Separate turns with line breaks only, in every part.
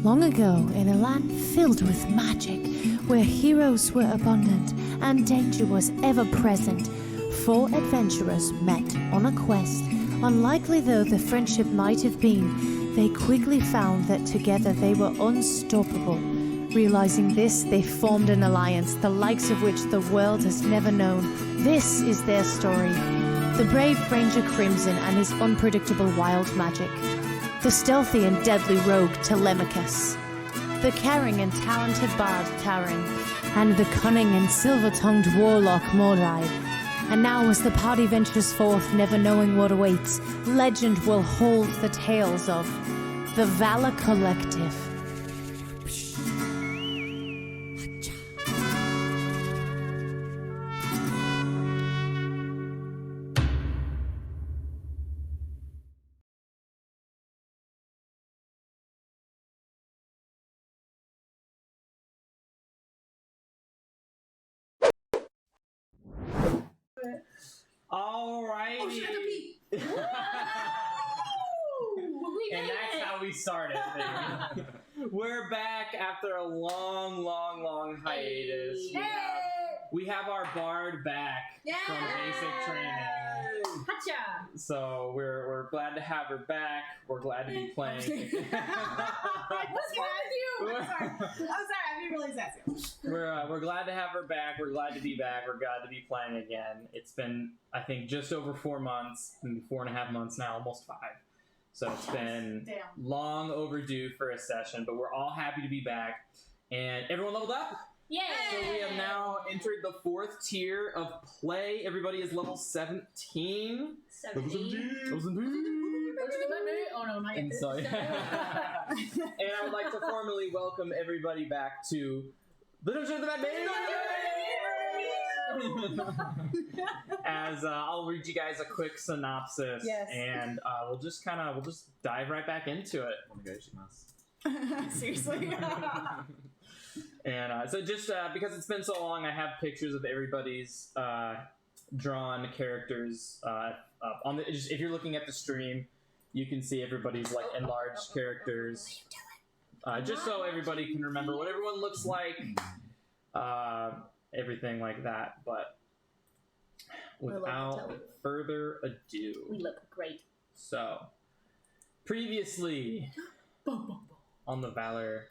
Long ago, in a land filled with magic, where heroes were abundant and danger was ever present, four adventurers met on a quest. Unlikely though the friendship might have been, they quickly found that together they were unstoppable. Realizing this, they formed an alliance, the likes of which the world has never known. This is their story. The brave Ranger Crimson and his unpredictable wild magic. The stealthy and deadly rogue Telemachus. The caring and talented bard Taran. And the cunning and silver-tongued warlock Mordai. And now as the party ventures forth, never knowing what awaits, legend will hold the tales of the Valor Collective.
Alrighty.
Oh, she had to pee.
And that's how we started. We're back after a long hiatus. We have our bard back from basic training.
Hacha.
So we're glad to have her back. We're glad to be playing.
What's wrong with you? I'm sorry. I didn't realize that.
We're glad to have her back. We're glad to be back. We're glad to be playing again. It's been, I think, just over 4 months, maybe 4.5 months now, almost 5. So it's been long overdue for a session, but we're all happy to be back. And everyone leveled up?
Yay!
So we have now entered the 4th tier of play. Everybody is level 17.
17. Oh no, not yet.
And so, and I would like to formally welcome everybody back to Literature of the Mad Mage. As I'll read you guys a quick synopsis, and we'll just dive right back into it.
Seriously.
And so just because it's been so long, I have pictures of everybody's drawn characters on the. Just, if you're looking at the stream, you can see everybody's like enlarged characters. Just so everybody can remember what everyone looks like, everything like that. But without further ado,
we look great.
So previously on the Valor.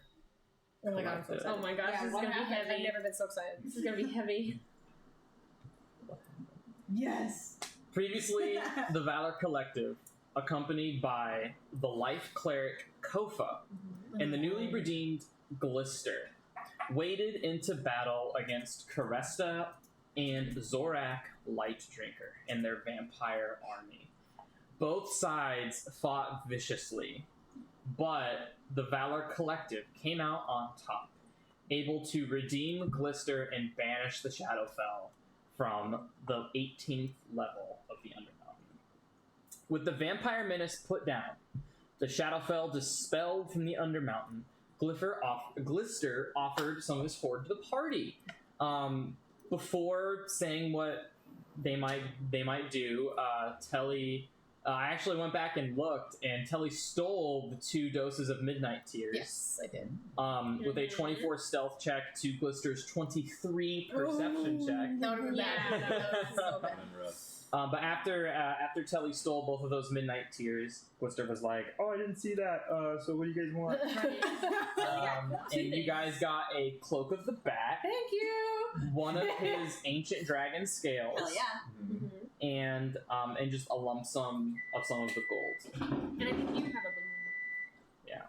Oh my god, I'm so excited. Oh my gosh, this is gonna be heavy. I've never been so excited. This is gonna be heavy. Yes!
Previously, the Valor Collective, accompanied by the Life Cleric Kofa and the newly redeemed Glister, waded into battle against Caresta and Zorak Lightdrinker and their vampire army. Both sides fought viciously, but the Valor Collective came out on top, able to redeem Glister and banish the Shadowfell from the 18th level of the Undermountain. With the Vampire Menace put down, the Shadowfell dispelled from the Undermountain, Glister offered some of his horde to the party. Before saying what they might do, Telly... I actually went back and looked, and Telly stole the 2 doses of Midnight Tears.
Yes, I did.
With a 24 stealth check to Glister's 23 perception check.
That would be bad. That was so bad.
But after Telly stole both of those Midnight Tears, Glister was like, "Oh, I didn't see that. So what do you guys want?" And you guys got a Cloak of the Bat.
Thank you.
One of his Ancient Dragon Scales.
Hell yeah. Mm-hmm.
And just a lump sum of some of the gold.
And I think you have a balloon.
Yeah.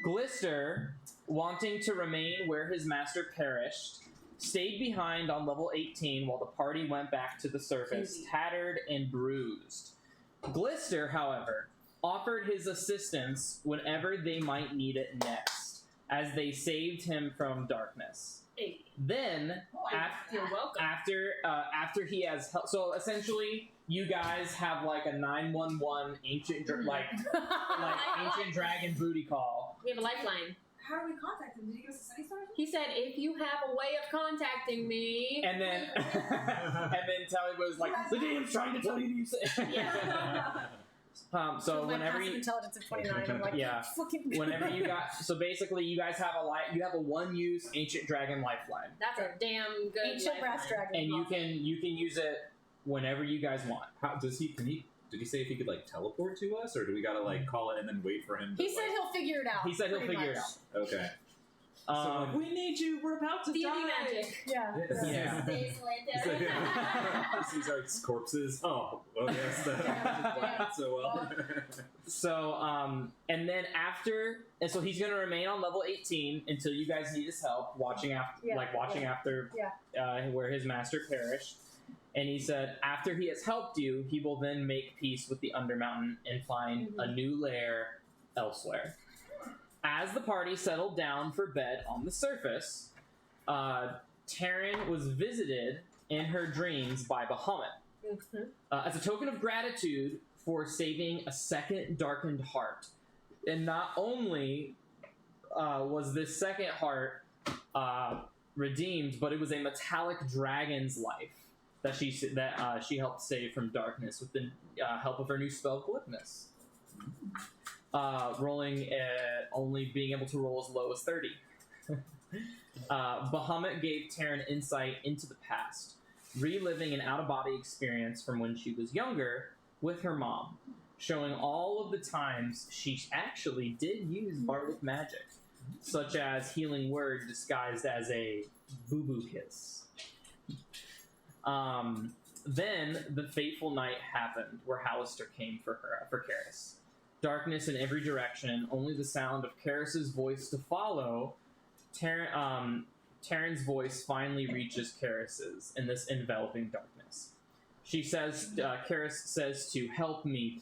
Glister, wanting to remain where his master perished, stayed behind on level 18 while the party went back to the surface, tattered and bruised. Glister, however, offered his assistance whenever they might need it next, as they saved him from darkness. Then, after he has helped, so essentially, you guys have like a 911 ancient ancient dragon booty call.
We have a lifeline.
How do we contact him? Did he give us a sunny star?
He said, "If you have a way of contacting me."
And then, Telly was like, "The DM's trying to tell you to use it."
Yeah.
So
my
whenever
passive
you,
intelligence of 29, I'm like,
Yeah.
fucking.
whenever you got, so basically you guys have you have a 1-use ancient dragon lifeline,
That's a damn good
Ancient brass
lifeline.
dragon.
and you can use it whenever you guys want.
How does he? Did he say if he could like teleport to us, or do we gotta like call it and then wait for him?
He
to,
said he'll figure it out.
He said he'll
pretty
figure it
much.
out.
Okay.
So
like, we need you. We're about to
D&D
die.
magic.
Yeah.
Yeah.
Days
So,
later.
These are corpses. Oh, well, yes, that
Yeah.
went so well.
So, and then and so he's gonna remain on level 18 until you guys need his help, watching after, after where his master perished. And he said, after he has helped you, he will then make peace with the Undermountain and find a new lair elsewhere. As the party settled down for bed on the surface, Taryn was visited in her dreams by Bahamut. As a token of gratitude for saving a second darkened heart. And not only was this second heart redeemed, but it was a metallic dragon's life that she helped save from darkness with the help of her new spell, Glyphness. Rolling only being able to roll as low as 30. Bahamut gave Taryn insight into the past, reliving an out-of-body experience from when she was younger with her mom, showing all of the times she actually did use bardic magic, such as healing word disguised as a boo-boo kiss. Then the fateful night happened where Hallister came for Karis. Darkness in every direction, only the sound of Karis's voice to follow. Taryn's voice finally reaches Karis's in this enveloping darkness. She says, Karis says to help me,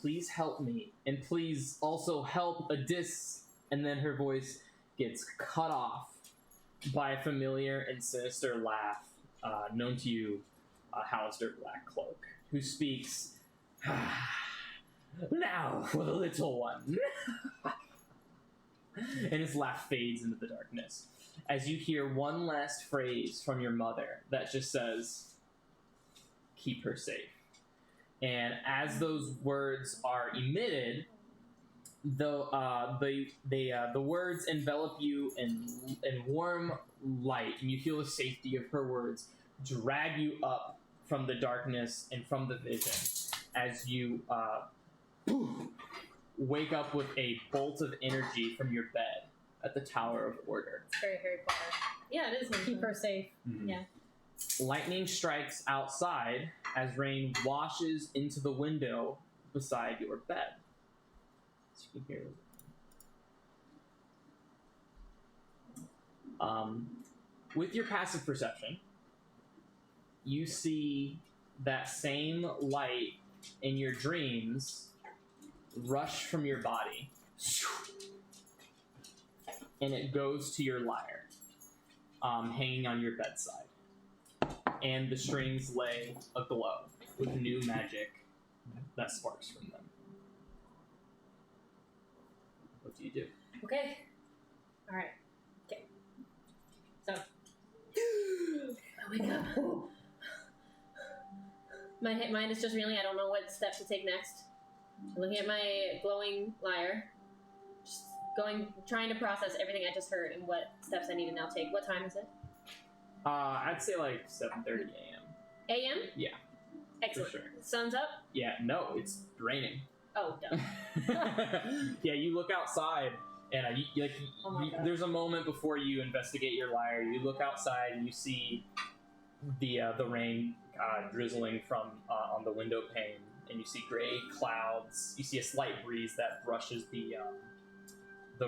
and please also help Adis. And then her voice gets cut off by a familiar and sinister laugh known to you, Hallister Blackcloak, who speaks, now for the little one. And his laugh fades into the darkness as you hear one last phrase from your mother that just says, keep her safe. And as those words are emitted, the words envelop you in warm light, and you feel the safety of her words drag you up from the darkness and from the vision as you wake up with a bolt of energy from your bed at the Tower of Order.
It's very Harry Potter. Yeah, it is.
Keep her safe.
Mhm.
Yeah.
Lightning strikes outside as rain washes into the window beside your bed. So you can hear it. With your passive perception, you see that same light in your dreams rush from your body, and it goes to your lyre, hanging on your bedside. And the strings lay aglow with new magic that sparks from them. What do you do?
Okay. All right. Okay. So, I wake up. My mind is just reeling. I don't know what step to take next. I'm looking at my glowing lyre, just trying to process everything I just heard and what steps I need to now take. What time is it?
I'd say like 7:30 a.m.
A.M.?
Yeah.
Excellent.
For sure.
Sun's up?
Yeah, no, it's raining.
Oh, duh.
Yeah, you look outside, and
Oh my God.
there's a moment before you investigate your lyre. You look outside, and you see the rain drizzling from on the window pane, and you see gray clouds. You see a slight breeze that brushes the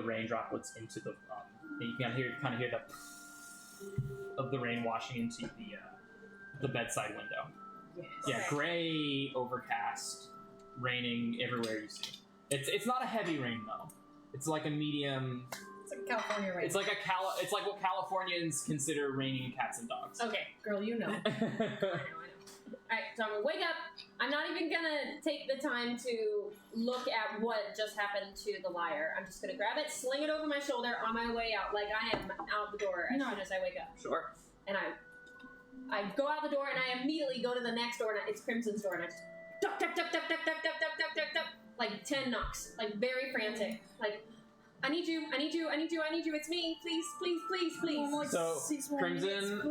rain droplets into the. And you can kind of hear the of the rain washing into the bedside window.
Yes.
Yeah, gray, overcast, raining everywhere you see. It's not a heavy rain though. It's like a medium.
It's like California rain.
It's like It's like what Californians consider raining cats and dogs.
Okay.
Girl, you know.
I know. Alright, so I'm gonna wake up. I'm not even gonna take the time to look at what just happened to the lyre. I'm just gonna grab it, sling it over my shoulder on my way out, like I am out the door as soon as I wake up.
Sure.
And I go out the door and I immediately go to the next door, and it's Crimson's door, and I just duck, duck, duck, duck, duck, duck, duck, duck, duck, duck, duck. like 10 knocks, like very frantic, like I need you, it's me, please.
So Crimson,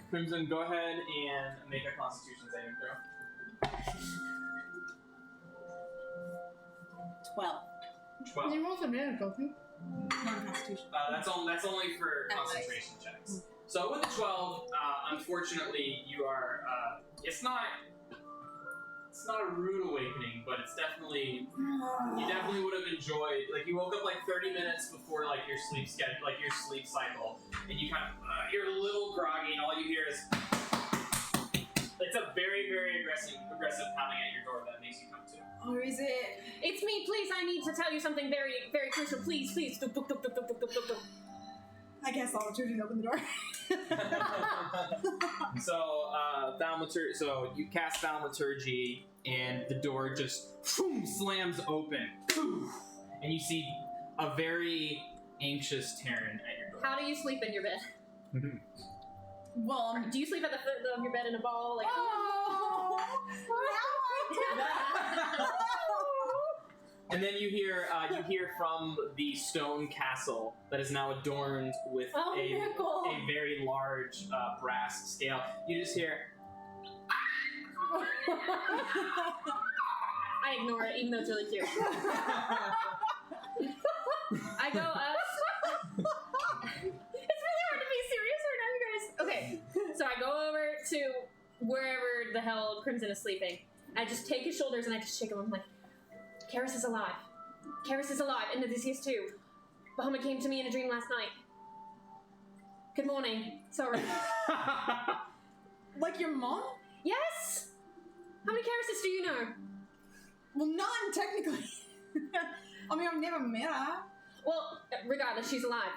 Crimson, go ahead and make a Constitution saving throw.
12.
12.
You rolled advantage, don't you?
Non-constitution.
That's only for concentration checks. So with the 12, unfortunately, you are. It's not a rude awakening, but it's definitely. You definitely would have enjoyed. Like you woke up like 30 minutes before like your sleep schedule, like your sleep cycle, and you kind of you're a little groggy, and all you hear is. It's a very aggressive pounding at your door that makes you come to.
Or is it?
It's me, please. I need to tell you something very crucial. Please.
I guess I'll turn and open the door.
So, so you cast Thaumaturgy, and the door just slams open, and you see a very anxious Terran at your door.
How do you sleep in your bed?
Well,
Do you sleep at the foot of your bed in a ball? Like,
And then you hear from the stone castle that is now adorned with a very large brass scale. You just hear.
I ignore it, even though it's really cute. I go up. It's really hard to be serious right now, you guys. Okay, so I go over to wherever the hell Crimson is sleeping. I just take his shoulders and I just shake him. I'm like, Karis is alive. Karis is alive, and Odysseus too. Bahamut came to me in a dream last night. Good morning. Sorry.
like your mom?
Yes? How many Karises do you know?
Well, none, technically. I mean, I've never met her.
Well, regardless, she's alive.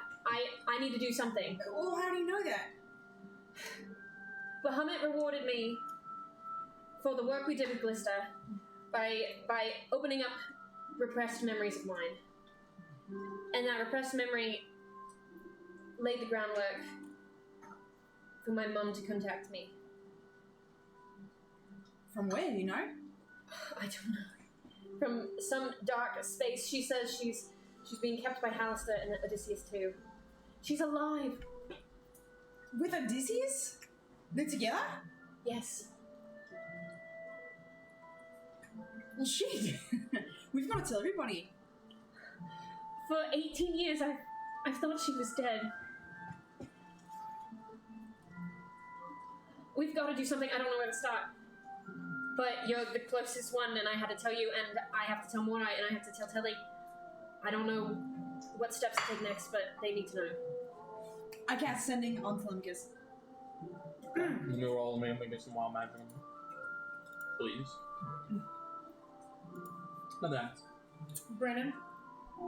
I need to do something.
Well, how do you know that?
Bahamut rewarded me for the work we did with Glister by opening up repressed memories of mine. And that repressed memory laid the groundwork for my mum to contact me.
From where, you know?
I don't know. From some dark space. She says she's being kept by Hallister and Odysseus too. She's alive.
With Odysseus? They're together?
Yes.
Well, shit. We've got to tell everybody.
For 18 years, I thought she was dead. We've got to do something. I don't know where to start. But you're the closest one, and I had to tell you, and I have to tell Morai, and I have to tell Telly. I don't know what steps to take next, but they need to know.
I cast Sending on Telemachus.
You know, all me, I'm gonna get some wild magic. Please. Nothing happens.
Brennan,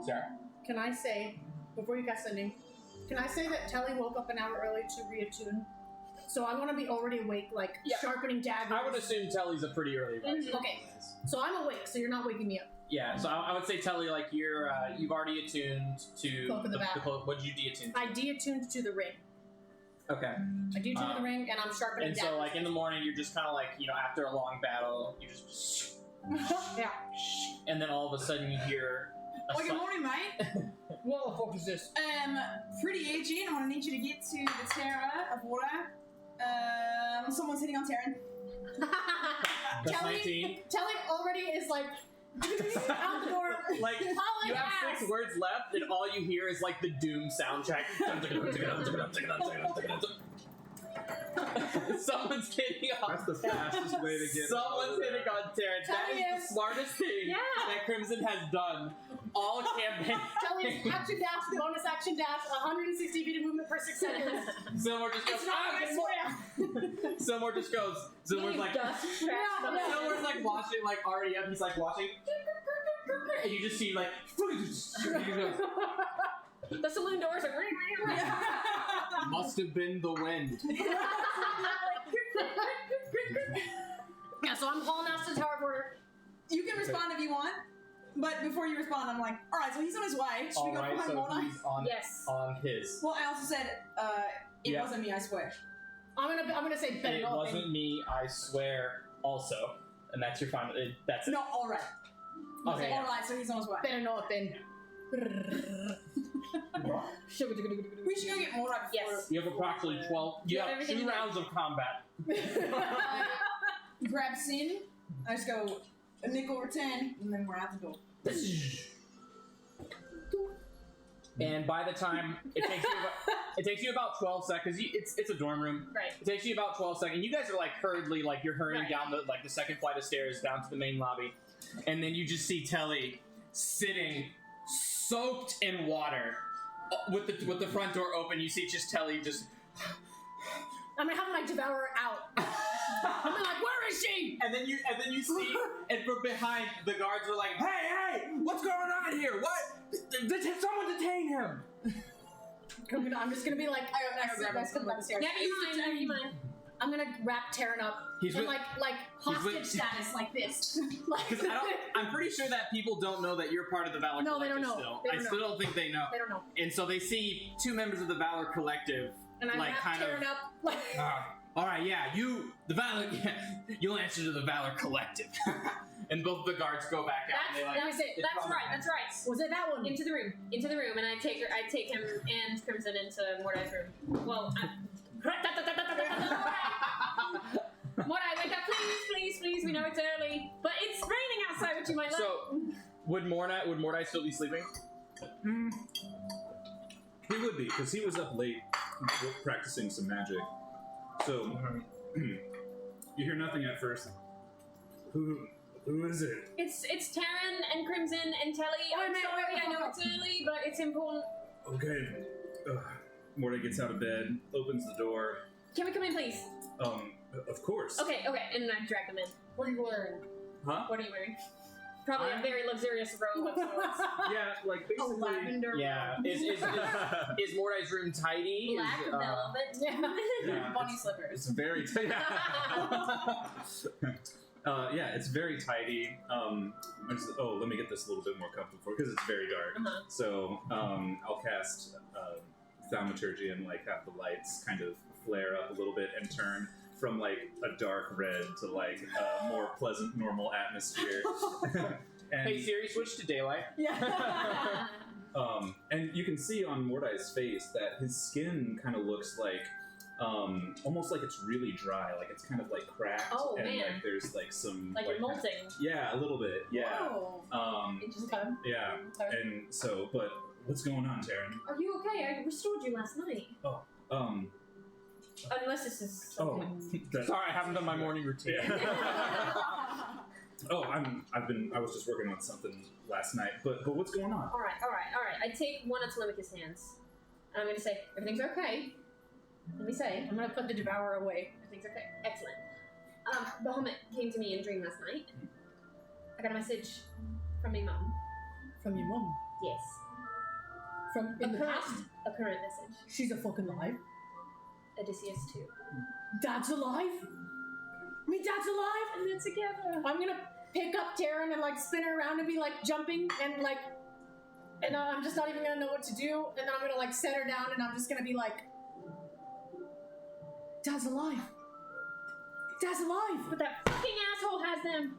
Sarah.
can I say, before you cast Sending, can I say that Telly woke up an hour early to reattune? So I want to be already awake, like sharpening daggers.
I would assume Telly's a pretty early riser.
Okay. So I'm awake, so you're not waking me up.
Yeah, so I would say Telly, like you've already attuned to
Cloak of the Bat.
cloak. What did you de-attune to?
I de-attuned to the ring.
Okay.
I de-attuned to the ring, and I'm sharpening
And
daggers.
so, like in the morning, you're just kind of like after a long battle, you just
yeah.
and then all of a sudden you hear.
Well, good morning, mate.
What the fuck is this?
Pretty aging. I'm gonna need you to get to the Terra of water. Someone's hitting on Terran.
That's 19.
Telly already is like out the door.
Like you have 6 words left, and all you hear is like the Doom soundtrack. Someone's hitting on.
That's the fastest way to get.
Someone's hitting on Terrence. That is the smartest thing that Crimson has done all campaign.
Telly is action dash, bonus action dash, 160 feet of movement per 6 seconds.
Zilmore just goes. Zilmore just goes. Zilmore's like. Zilmore's like watching, like already up. He's like watching, and you just see like.
The saloon doors are ring.
Must have been the wind.
Yeah, so I'm hauling out to the Tower of Order.
You can respond if you want, but before you respond, I'm like, all right, so he's on his way. Should we go
Alright,
find
so
Mona?
he's on,
Yes.
on his.
Well, I also said it
Yeah.
wasn't me. I swear.
I'm gonna say bet
It wasn't me, I swear, also. And that's your final. That's it.
No, all right.
Okay.
Alright, so he's on his way.
Better not then.
We should go get more right before.
Yes.
You have approximately 12. You
have
have
everything
2
you need.
rounds of combat.
Grab Sin. I just go a nickel or 10, and then we're out the door.
And by the time it takes you about 12 seconds. It's a dorm room.
Right.
It takes you about 12 seconds. You guys are like hurriedly, like you're hurrying
Right.
down the second flight of stairs down to the main lobby, and then you just see Telly sitting, soaked in water, with the front door open. You see just Telly just.
I'm gonna have my devourer out. I'm like, where is she?
And then you see, and from behind, the guards are like, "Hey, what's going on here? What? Someone detain him!"
I'm just gonna be like, let's come downstairs.
Never mind.
I'm gonna wrap Taryn up
He's
in
with-
like hostage
with-
status, like this. Like,
Because I'm pretty sure that people don't know that you're part of the Valor
No, they
Collective
don't know.
still.
They
I
don't
still
know.
don't think they know.
they don't know.
And so they see 2 members of the Valor Collective,
And I
like
wrap
kind
Taryn
of.
up like.
All right, yeah, you'll answer to the Valor Collective. And both the guards go back out. And they like,
That's it.
it's
That's
on
right.
the-
That's right.
Was it that one?
Into the room, and I take him and Crimson into Mordai's room. Well, Mordai, wake up, please. We know it's early, but it's raining outside, which you might like.
So, would Mordai still be sleeping?
He would be, because he was up late practicing some magic. So, you hear nothing at first. Who is it?
It's Taryn and Crimson and Telly. I'm
Wait,
sorry,
wait,
I know
wait.
it's early, but it's important.
Okay. Mordai gets out of bed, opens the door.
Can we come in, please?
Of course.
Okay, and then I drag them in.
What are you wearing?
Huh?
What are you wearing? Probably a very luxurious robe of sorts.
Yeah, like
A
basically.
lavender.
Yeah. Is Mordai's room tidy?
Black
Is,
velvet.
Yeah,
Bunny slippers.
It's very yeah, it's very tidy. Let me get this a little bit more comfortable because it's very dark.
Uh-huh.
So I'll cast thaumaturgy and like have the lights kind of flare up a little bit and turn from like a dark red to like a more pleasant, normal atmosphere. And,
Hey Siri, switch to daylight.
Yeah.
and you can see on Mordai's face that his skin kind of looks like almost like it's really dry, like it's kind of like cracked,
Oh,
and
man.
like there's like some
Like you're
kind of-
molting.
yeah, a little bit, yeah.
Oh.
Interesting.
Yeah, and so, but what's going on, Taryn?
Are you okay? I restored you last night. Unless this is.
Oh, that,
Sorry, I haven't done my morning routine.
yeah. Oh, I was just working on something last night, but what's going on?
Alright. I take one of Telemachus' hands. And I'm going to say, everything's okay. Let me say,
I'm gonna put the devourer away.
everything's okay. Excellent. Bahamut came to me in a dream last night. I got a message from my mum.
From your mom.
Yes.
From in the past.
A current message.
She's a fucking alive.
Odysseus too.
Dad's alive. Me, dad's alive.
And they're together.
I'm gonna pick up Taryn and like spin her around and be like jumping and like, and I'm just not even gonna know what to do. And then I'm gonna like set her down and I'm just gonna be like, Dad's alive. Dad's alive.
But that fucking asshole has them.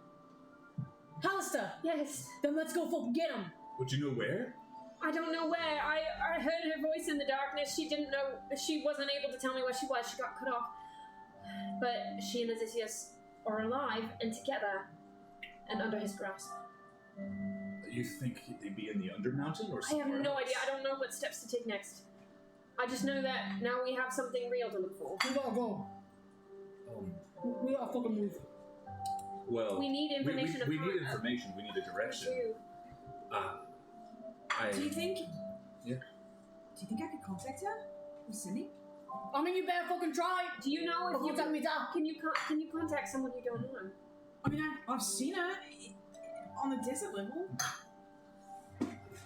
Hallister.
Yes.
Then let's go fucking get him.
Would you know where?
I don't know where. I heard her voice in the darkness. She didn't know. She wasn't able to tell me where she was. She got cut off. But she and Odysseus are alive and together and under his grasp.
You think they'd be in the Undermountain or
I have
somewhere
no
else?
idea. I don't know what steps to take next. I just know that now we have something real to look for.
We gotta go. We gotta fucking move.
Well,
We need information.
We
of
need
her.
information. We need a direction.
Do you think?
Yeah.
Do you think I could contact her? With Cindy?
I mean, you better fucking try.
Do you know if
Before
you
telling me that.
can you contact someone you don't know?
I mean, I've seen her on the desert level.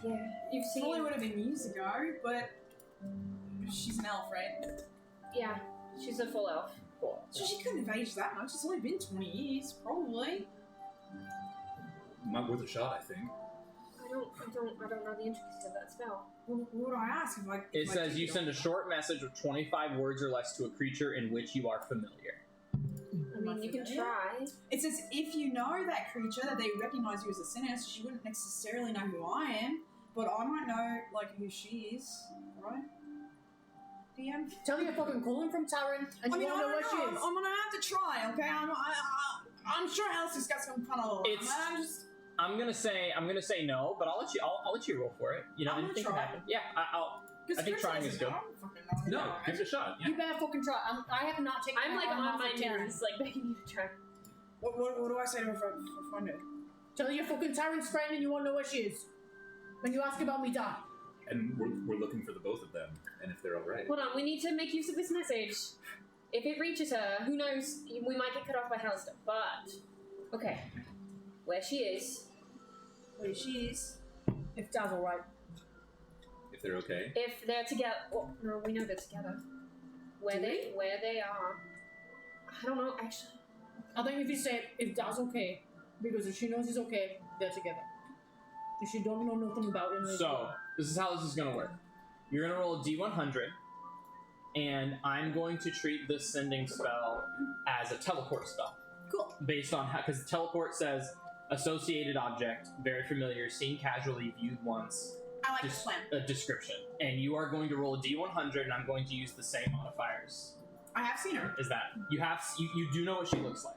Yeah, you've seen.
Probably would have been years ago, but she's an elf, right?
Yeah, she's a full elf.
So she couldn't have aged that much. It's only been 20 years, probably.
Might worth a shot, I think.
I don't know the intricacies of that spell.
What would I ask if I?
It
if I
says
did
you
go?
send a short message with 25 words or less to a creature in which you are familiar.
I mean, mean, you can try.
It says if you know that creature, that they recognize you as a sinner, so she wouldn't necessarily know who I am, but I might know like who she is, right? DM.
Tell your fucking calling from Taryn, and you
I
wanna know
don't
what she
know.
is.
I'm gonna have to try. Okay, I'm sure Alice has got some kind of.
I'm gonna say no, but I'll let you roll for it. You know,
I'm gonna
anything can
try.
happen. Yeah, I think trying is good.
No, give it a shot.
You better fucking try. I have not taken.
I'm like
arm
on
off
my
of Taryn.
knees, like begging you to try.
What do I say to her for finding?
Tell your fucking Taryn's friend, and you wanna know where she is. When you ask about me, die.
And we're looking for the both of them, and if they're all right.
Hold on, we need to make use of this message. If it reaches her, who knows? We might get cut off by Hellstar. But okay, where she is.
Where she is.
If Dad's alright.
If they're okay.
If they're together, well, no, we know they're together. Where they are. I don't know, actually.
I think if you say if Dad's okay, because if she knows he's okay, they're together. If she don't know nothing about him,
So this is how this is gonna work. You're gonna roll a D100, and I'm going to treat this sending spell as a teleport spell.
Cool.
Based on how, because teleport says associated object, very familiar, seen casually, viewed once.
I like this plan.
A description, and you are going to roll a D100, and I'm going to use the same modifiers.
I have seen her.
Is that you do know what she looks like?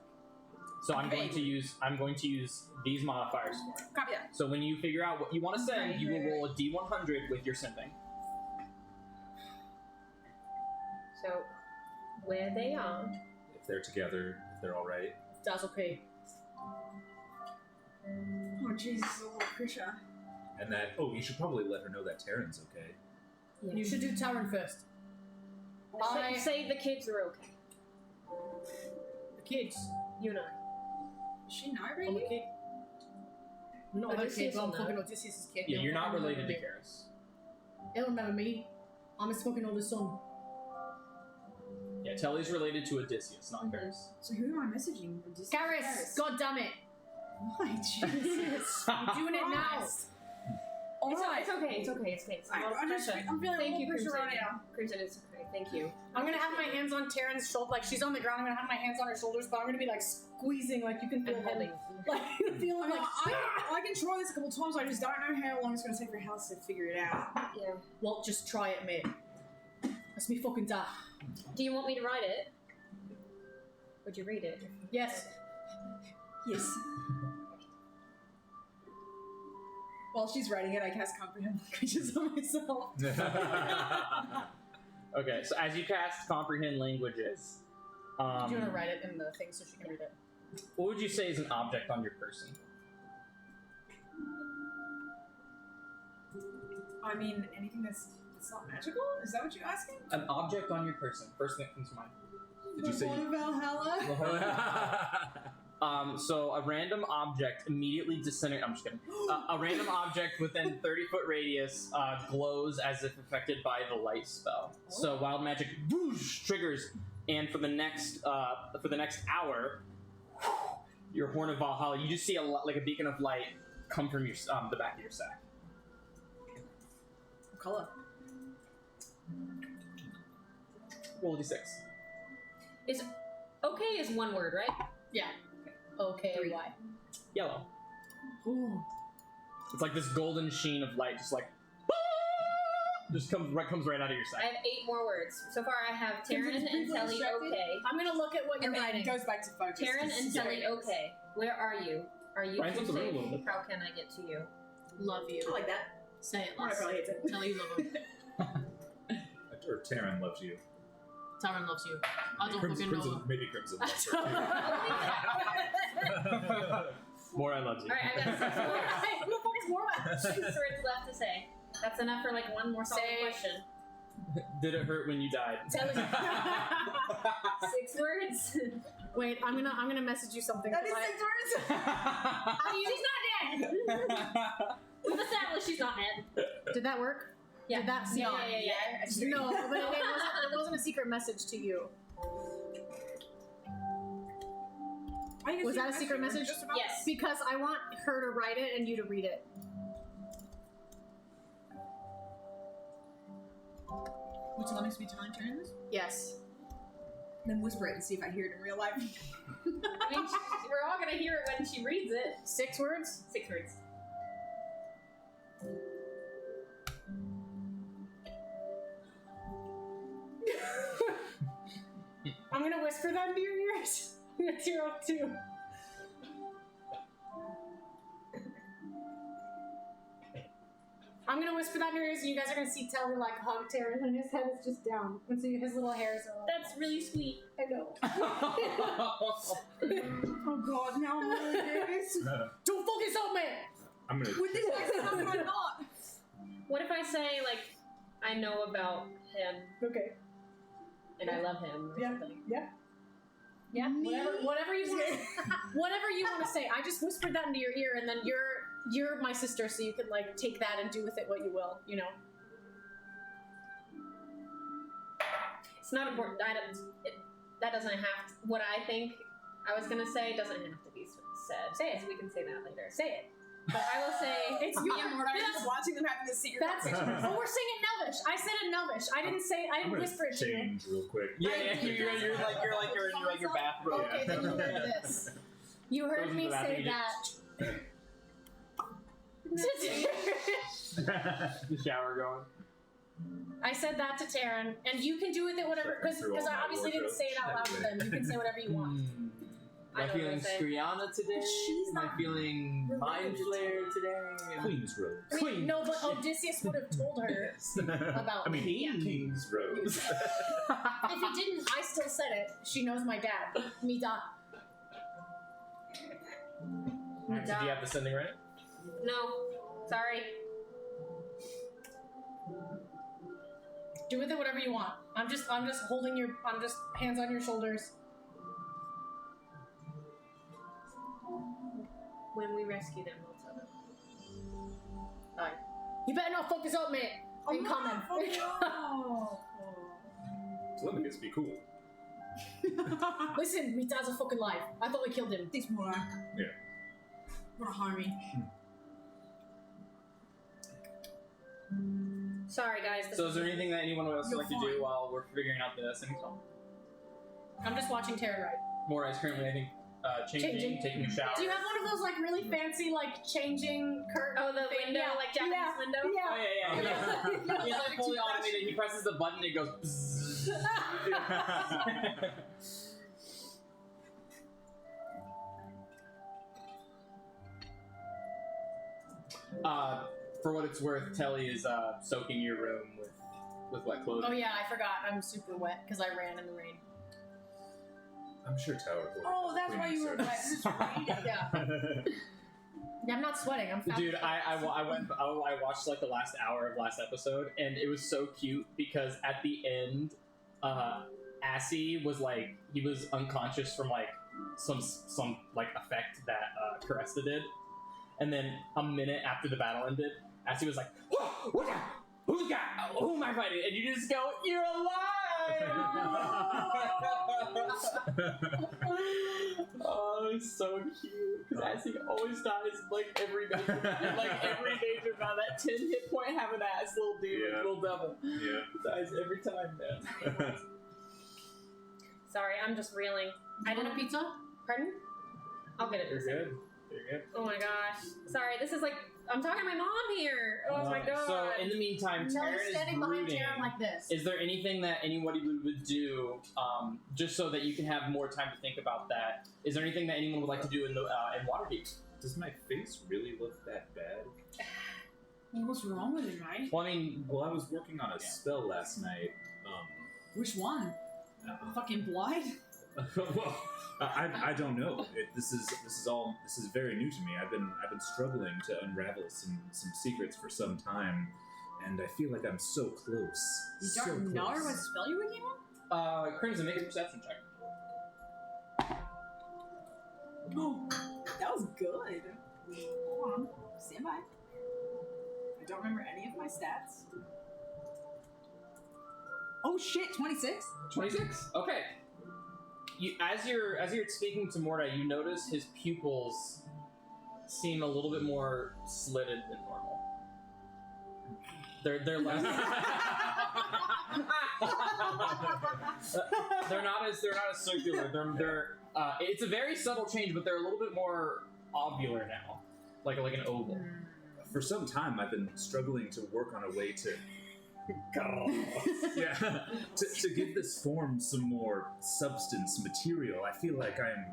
So I'm going to use these modifiers for it.
Copy that.
So when you figure out what you want to send, you will roll a D100 with your sending.
So, where they are.
If they're together, if they're all right.
Dad's okay.
Oh Jesus, a little creature.
And that, you should probably let her know that Taryn's okay.
Yeah.
You should do Taryn first.
Say the kids are okay.
The kids.
You and I.
Does she know
I'm a
really?
kid. Not her
Odysseus
kid, but I'm
will
fucking
know.
Odysseus' kid.
Yeah,
He'll
you're not
fucking
related to
remember me.
Karis.
He'll remember me. I'm his fucking oldest son.
Yeah, Telly's related to Odysseus, not Karis.
So who am I messaging?
Garrus! God damn it!
My Jesus.
I'm doing it now!
Christ.
It's
Alright.
okay. It's okay.
I'm feeling
Thank
a
you,
little pressure
Crimson.
right now.
Crimson, it's okay. Thank you.
I'm gonna have my hands on Taryn's shoulder, like she's on the ground. I'm gonna have my hands on her shoulders, but I'm gonna be like squeezing, like you can feel
I'm
him,
holding.
like you feel
I
him,
mean,
like.
I can try this a couple times. I just don't know how long it's going to take for House to figure it out.
Yeah.
Well, just try it, mate. That's me fucking dad.
Do you want me to write it? Would you read it?
Yes.
Yes. While she's writing it, I cast comprehend languages on myself.
Okay, so as you cast comprehend languages,
Do you want to write it in the thing so she can read it?
what would you say is an object on your person?
I mean, anything that's not magical? Is that what you're asking?
An object on your person. First thing that comes to mind.
Did you say
One of Valhalla?
So a random object immediately disintegrates. I'm just kidding. A random object within 30-foot radius glows as if affected by the light spell. So wild magic whoosh, triggers, and for the next hour, your horn of Valhalla, you just see like a beacon of light come from your the back of your sack.
What color?
Roll d6.
Is okay is one word, right?
Yeah. Okay. Why?
Yellow.
Ooh.
It's like this golden sheen of light, just like just comes right out of your
I
sack.
have 8 more words. So far, I have Taryn and
people
Telly
distracted?
okay.
I'm gonna look at what you're
And then
writing.
it goes back to focus.
Taryn and Telly okay. Where are you? Are you
Brian's up the room a little
safe?
bit.
How can I get to you?
Love you.
I like that.
Say it,
Mara
Les.
probably hates it.
Tell you love him.
Or Taryn loves you.
Taryn loves you. I don't
Crimson,
fucking know.
maybe Crimson loves her.
More I love you.
Alright, I got 6 more.
Hey, who the fuck is Mormon?
6 words left to say. That's enough for like one more solid
Say-
question.
Did it hurt when you died?
Telly.
6 words.
Wait, I'm gonna message you something.
That is
'cause
6 words!
She's not dead! We've established she's not dead.
Did that work?
Yeah.
Did that
Yeah,
no.
yeah.
No, but it wasn't a secret message to you. Was that a secret message?
Yes.
Because I want her to write it and you to read it.
Would you like me to be telling Taryn this?
Yes.
Then whisper it and see if I hear it in real life.
I mean, we're all gonna hear it when she reads it.
6 words?
6 words.
I'm gonna whisper that into your ears. It's your own too. I'm gonna whisper that in your ears, and you guys are gonna see Telly like hug Taryn, and his head is just down, and so his little hairs are all.
That's really sweet.
I know.
Oh god, now I'm really nervous.
Don't focus on me.
I'm gonna.
With this accent, how can I not?
What if I say, like, I know about him
Okay.
and I love him or
Yeah.
something?
Yeah. Yeah. Whatever you want. Whatever you want to say. I just whispered that into your ear, and then you're my sister, so you can like take that and do with it what you will. You know.
It's not important. That doesn't have to, what I think I was gonna say doesn't have to be said.
Say it.
So we can say that later.
Say it.
But I will say
It's
Me
your.
and Mordor are just watching them having this secret
That's.
conversation.
But we're saying it in Elvish. I said it in Elvish. I didn't
I'm gonna
whisper it to you.
change real quick.
Yeah, you're in like your bathrobe.
Okay, then you heard this. You heard
Goes
me
into the
say
bathroom,
that.
the shower going.
I said that to Taryn, and you can do with it whatever, because
Through all
I
my
obviously didn't
wardrobe.
say it out loud to them. You can say whatever you want.
Am I
I know what
feeling
I'm saying.
Skriana today?
She's
Am I
not
feeing Mind Flayer today?
Queen's Rose.
Wait,
Queen.
no, but Odysseus would have told her about
I mean,
me.
King's Rose.
If he didn't, I still said it. She knows my dad. Mida.
Alright, so do you have the sending right?
no. Sorry.
Do with it whatever you want. I'm just holding your. I'm just hands on your shoulders.
When we rescue them, we'll tell them.
Alright. You better not focus on me. I'm coming.
Oh.
Telemachus, be cool.
Listen, Mida's a fucking life. I thought we killed him.
Thanks, Mordor.
Yeah.
What a homie.
Sorry, guys.
So is there anything that anyone else would
You're
like to
fine.
do while we're figuring out the sending song?
I'm just watching Taryn write.
Mora is currently, I think, changing, taking a shower.
Do you have one of those like really fancy like changing curtain?
Oh, the window,
Yeah.
like Japanese
Yeah.
window?
Oh
Yeah.
yeah. He's like fully automated. He presses the button, it goes. Bzzz. For what it's worth, Telly is soaking your room with wet clothing.
Oh yeah, I forgot. I'm super wet because I ran in the rain.
I'm sure Tower Boy.
Oh, that's why you were wet. Just reading.
Yeah, I'm not sweating. I'm fat.
Dude, I watched like the last hour of last episode, and it was so cute because at the end, Assy was like he was unconscious from like some like effect that Caressa did, and then a minute after the battle ended, Assy was like, "What the? Who's got? Who am I fighting?" And you just go, "You're alive!" Oh, it's so cute because Assy always dies like every major battle. That 10 hit point having ass little dude,
Yeah.
little devil,
Yeah.
dies every time, man.
Sorry, I'm just reeling.
I want a pizza.
Pardon? I'll get it.
You're good. You're good.
Oh my gosh. Sorry, this is like I'm talking to my mom here. Oh my god.
So in the meantime,
Telly's
Taryn is
standing behind
brooding.
Taryn like this.
Is there anything that anybody would do, just so that you can have more time to think about that? Is there anything that anyone would like to do in in Waterdeep?
Does my face really look that bad?
What's wrong with it, mate?
Well, I mean,
Well, I was working on a spell last night.
Which one? Fucking blind?
Well, I don't know. This is very new to me. I've been struggling to unravel some secrets for some time, and I feel like I'm so close.
You
so
don't know
close.
what spell you're working on?
Crimson, make a perception check.
Oh, that was good. Hold on. Stand by. I don't remember any of my stats. Oh shit, 26?
26. Okay. You, as you're speaking to Morda, you notice his pupils seem a little bit more slitted than normal. They're less. They're not as circular. They're it's a very subtle change, but they're a little bit more ovular now, like an oval.
For some time, I've been struggling to work on a way to to give this form some more substance, material. I feel like I'm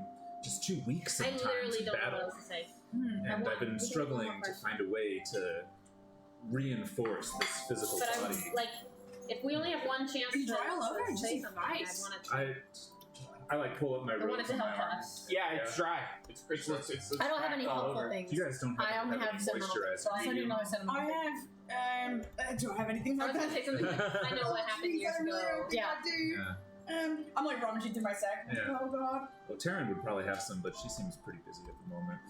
just too weak
I
sometimes
literally
in
don't know
battle,
what else to say.
and I've been struggling to find a way to reinforce this physical
But I'm
body.
like, if we only have one chance
You
to
dry all over
to
and
say
just
something, I
advice.
want it.
I like pull up my
I
robe
want it to
from my
help
arms.
us.
Yeah, it's dry. It's
I don't have any
all
helpful
over.
things.
You guys don't have,
I only have
any
cinnamon,
moisturizer.
so I'll send you another cinnamon.
I have. Do I have anything
I
like
was gonna
that?
say something like, I know what happened
Jeez,
years
I really
ago.
don't think
Yeah.
I do.
Yeah.
I'm like rummaging through my sack.
Yeah.
Oh god.
Well, Taryn would probably have some, but she seems pretty busy at the moment.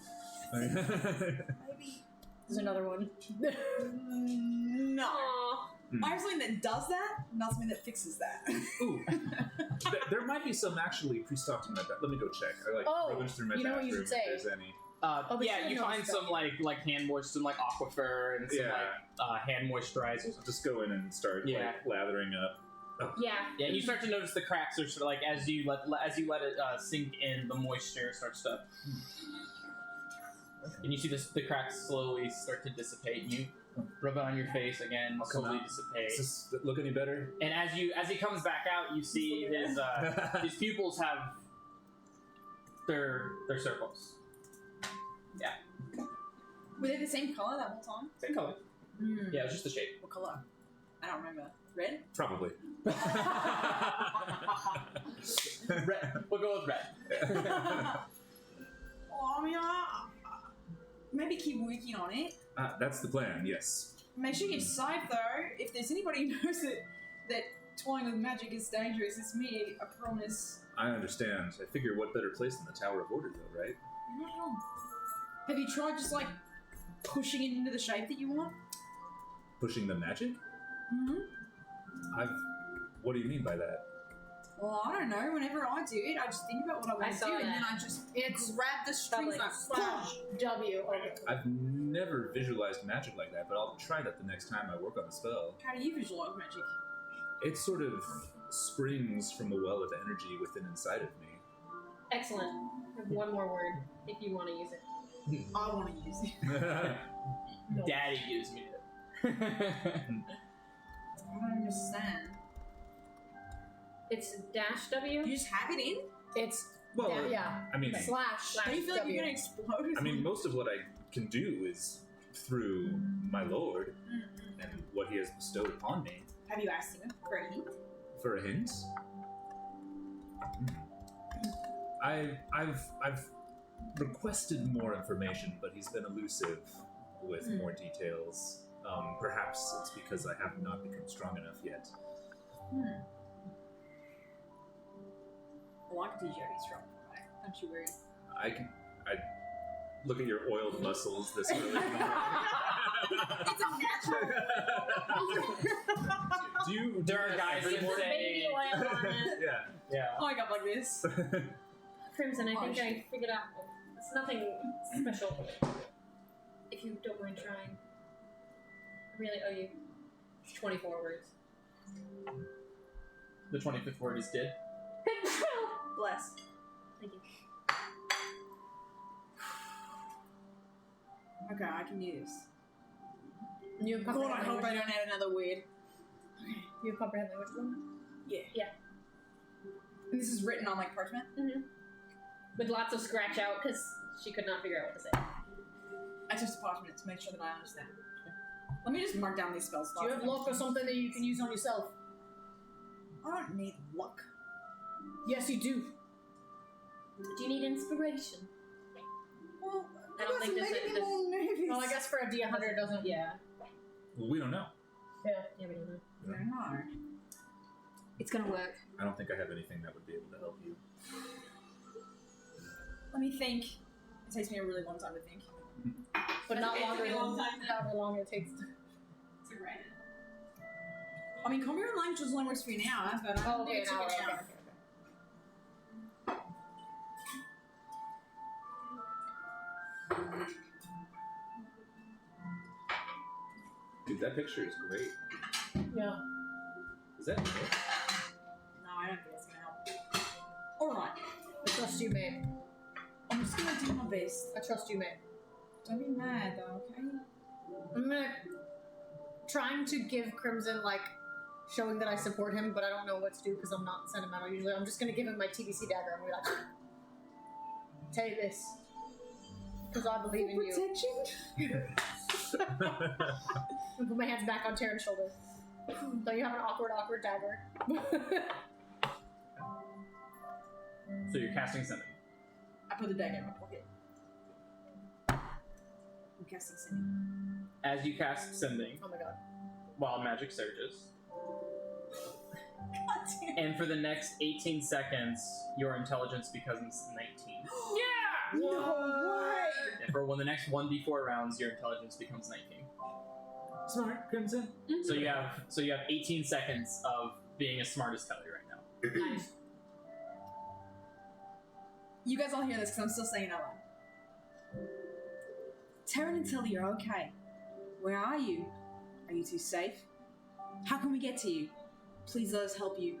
Maybe.
There's another one.
No.
Aw.
I have something that does that, not something that fixes that.
Ooh, there might be some actually pre-stocked in my bag. Let me go check. I like
Oh,
rummage through my
you know what you
bathroom
should say?
if there's any.
but
Yeah,
she
you
knows
find
stuff.
some like hand moist, some like Aquifer and some like hand moisturizers.
I'll just go in and start
Yeah.
like lathering up.
Yeah.
Yeah, and you start to notice the cracks are sort of like as you let it sink in, the moisture starts to, and you see the cracks slowly start to dissipate. You rub it on your face again,
I'll come
slowly
out.
dissipate.
Does this look any better?
And as he comes back out, you see his pupils have their circles.
Were they the same color that whole time?
Same color.
Hmm.
Yeah, it's just the shape.
What color? I don't remember. Red?
Probably.
Red. We'll go with red.
Oh, I mean, maybe keep working on it.
That's the plan. Yes.
Make sure you're safe though. If there's anybody who knows that toying with magic is dangerous, it's me. I promise.
I understand. I figure what better place than the Tower of Order, though, right?
You're not wrong. Have you tried just like pushing it into the shape that you want?
Pushing the magic?
Hmm.
What do you mean by that?
Well, I don't know. Whenever I do it, I just think about what I
I
want to
saw
do, and
that.
then I just
It's
grab the strings and I
slash W. Okay.
I've never visualized magic like that, but I'll try that the next time I work on a spell.
How do you visualize magic?
It sort of springs from a well of energy within inside of me.
Excellent. I have one more word if you want to use it.
I want to use it.
No.
Daddy gives me it.
I don't understand.
It's dash W.
You just have it in?
It's
Well,
yeah.
I mean,
Slash.
Do you feel like
W.
you're gonna explode?
I mean, most of what I can do is through my lord and what he has bestowed upon me.
Have you asked him for a hint?
For a hint, I've requested more information, but he's been elusive with more details. Perhaps it's because I have not become strong enough yet.
Well, I can teach you how to be strong, right? Don't you worry.
I look at your oiled muscles this early in the morning.
It's a natural.
There are guys that
Baby
say,
oil on it.
yeah.
I wake up like this.
Crimson, I
Oh,
think I
shit.
figured out. It's nothing special. If you don't mind trying. I really owe you 24 words.
The 25th word is did.
Bless.
Thank you.
Okay, I can use.
You have
God, I
comprehend
hope I
language.
don't add another weird.
You have comprehend language. One?
And this is written on like parchment.
With lots of scratch out because she could not figure out what to say.
I touched the parchment to make sure that I understand. Let me just mark down these spells.
Do you have luck or something that you can use on yourself?
I don't need luck.
Yes, you do.
Do you need inspiration?
Well,
I don't think
that's
this
making
is-
me more nervous.
Well, I guess for a D100 it doesn't.
Yeah.
Well, we don't know.
Yeah, we don't know.
I don't know.
It's gonna work.
I don't think I have anything that would be able to help you.
Let me think. It takes me a really long time to think.
But not
Okay,
longer
it took me a long
than
time to-
however long it takes.
It's a right.
I mean, coherent language only works for you now, but I don't think it took
now,
an
okay,
hour.
okay.
Dude, that picture is great.
Yeah.
Is that real?
trust you, mate.
I'm just gonna do my best.
I trust you, mate.
Don't be mad though, okay?
I'm gonna trying to give Crimson like showing that I support him, but I don't know what to do because I'm not sentimental usually. I'm just gonna give him my TBC dagger and be like, take this. Because I believe in you.
Protection?
And put my hands back on Taryn's shoulder. So you have an awkward dagger.
So you're casting sending.
I put the dagger in my pocket. I'm casting sending.
As you cast sending,
Oh my god.
while magic surges,
God damn.
and for the next 18 seconds, your intelligence becomes 19.
No way!
And for the next 1d4 rounds, your intelligence becomes 19.
Smart, Crimson.
So you have 18 seconds of being as smart as Kelly right now.
Nice.
You guys all hear this because I'm still saying it out loud. Taryn and Tilly are okay. Where are you? Are you two safe? How can we get to you? Please let us help you.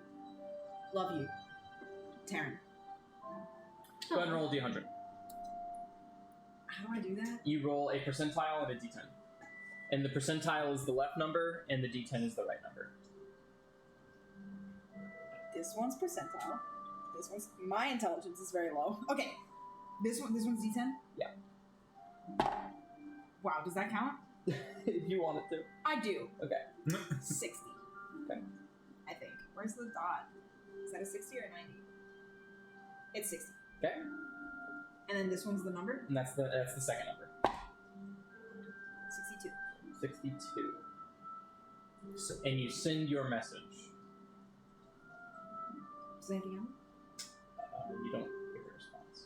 Love you. Taryn.
Go ahead and roll a d100.
How do I do that?
You roll a percentile and a d10. And the percentile is the left number, and the d10 is the right number.
This one's percentile. This one's my intelligence is very low. Okay. This one's D10?
Yeah.
Wow, does that count?
If you want it to.
I do.
Okay.
60.
Okay.
I think. Where's the dot? Is that a 60 or a 90? It's 60.
Okay.
And then this one's the number?
And that's the second number.
62.
62. And you send your message.
Is there anything else?
You don't give a response.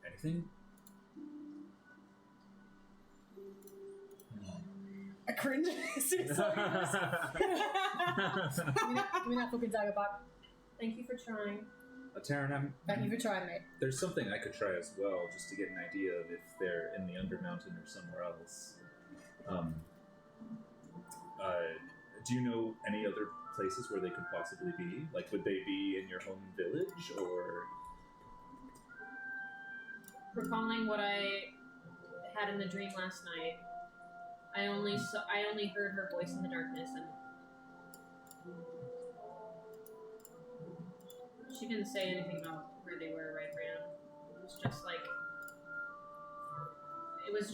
Anything?
I cringe. Seriously.
Give me that fucking dagger back.
Thank you for trying.
Taryn,
Thank you for trying, mate.
there's something I could try as well, just to get an idea of if they're in the Undermountain or somewhere else. Do you know any other places where they could possibly be? Like, would they be in your home village, or...?
Recalling what I had in the dream last night, I only heard her voice in the darkness, and she didn't say anything about where they were right now. It was just like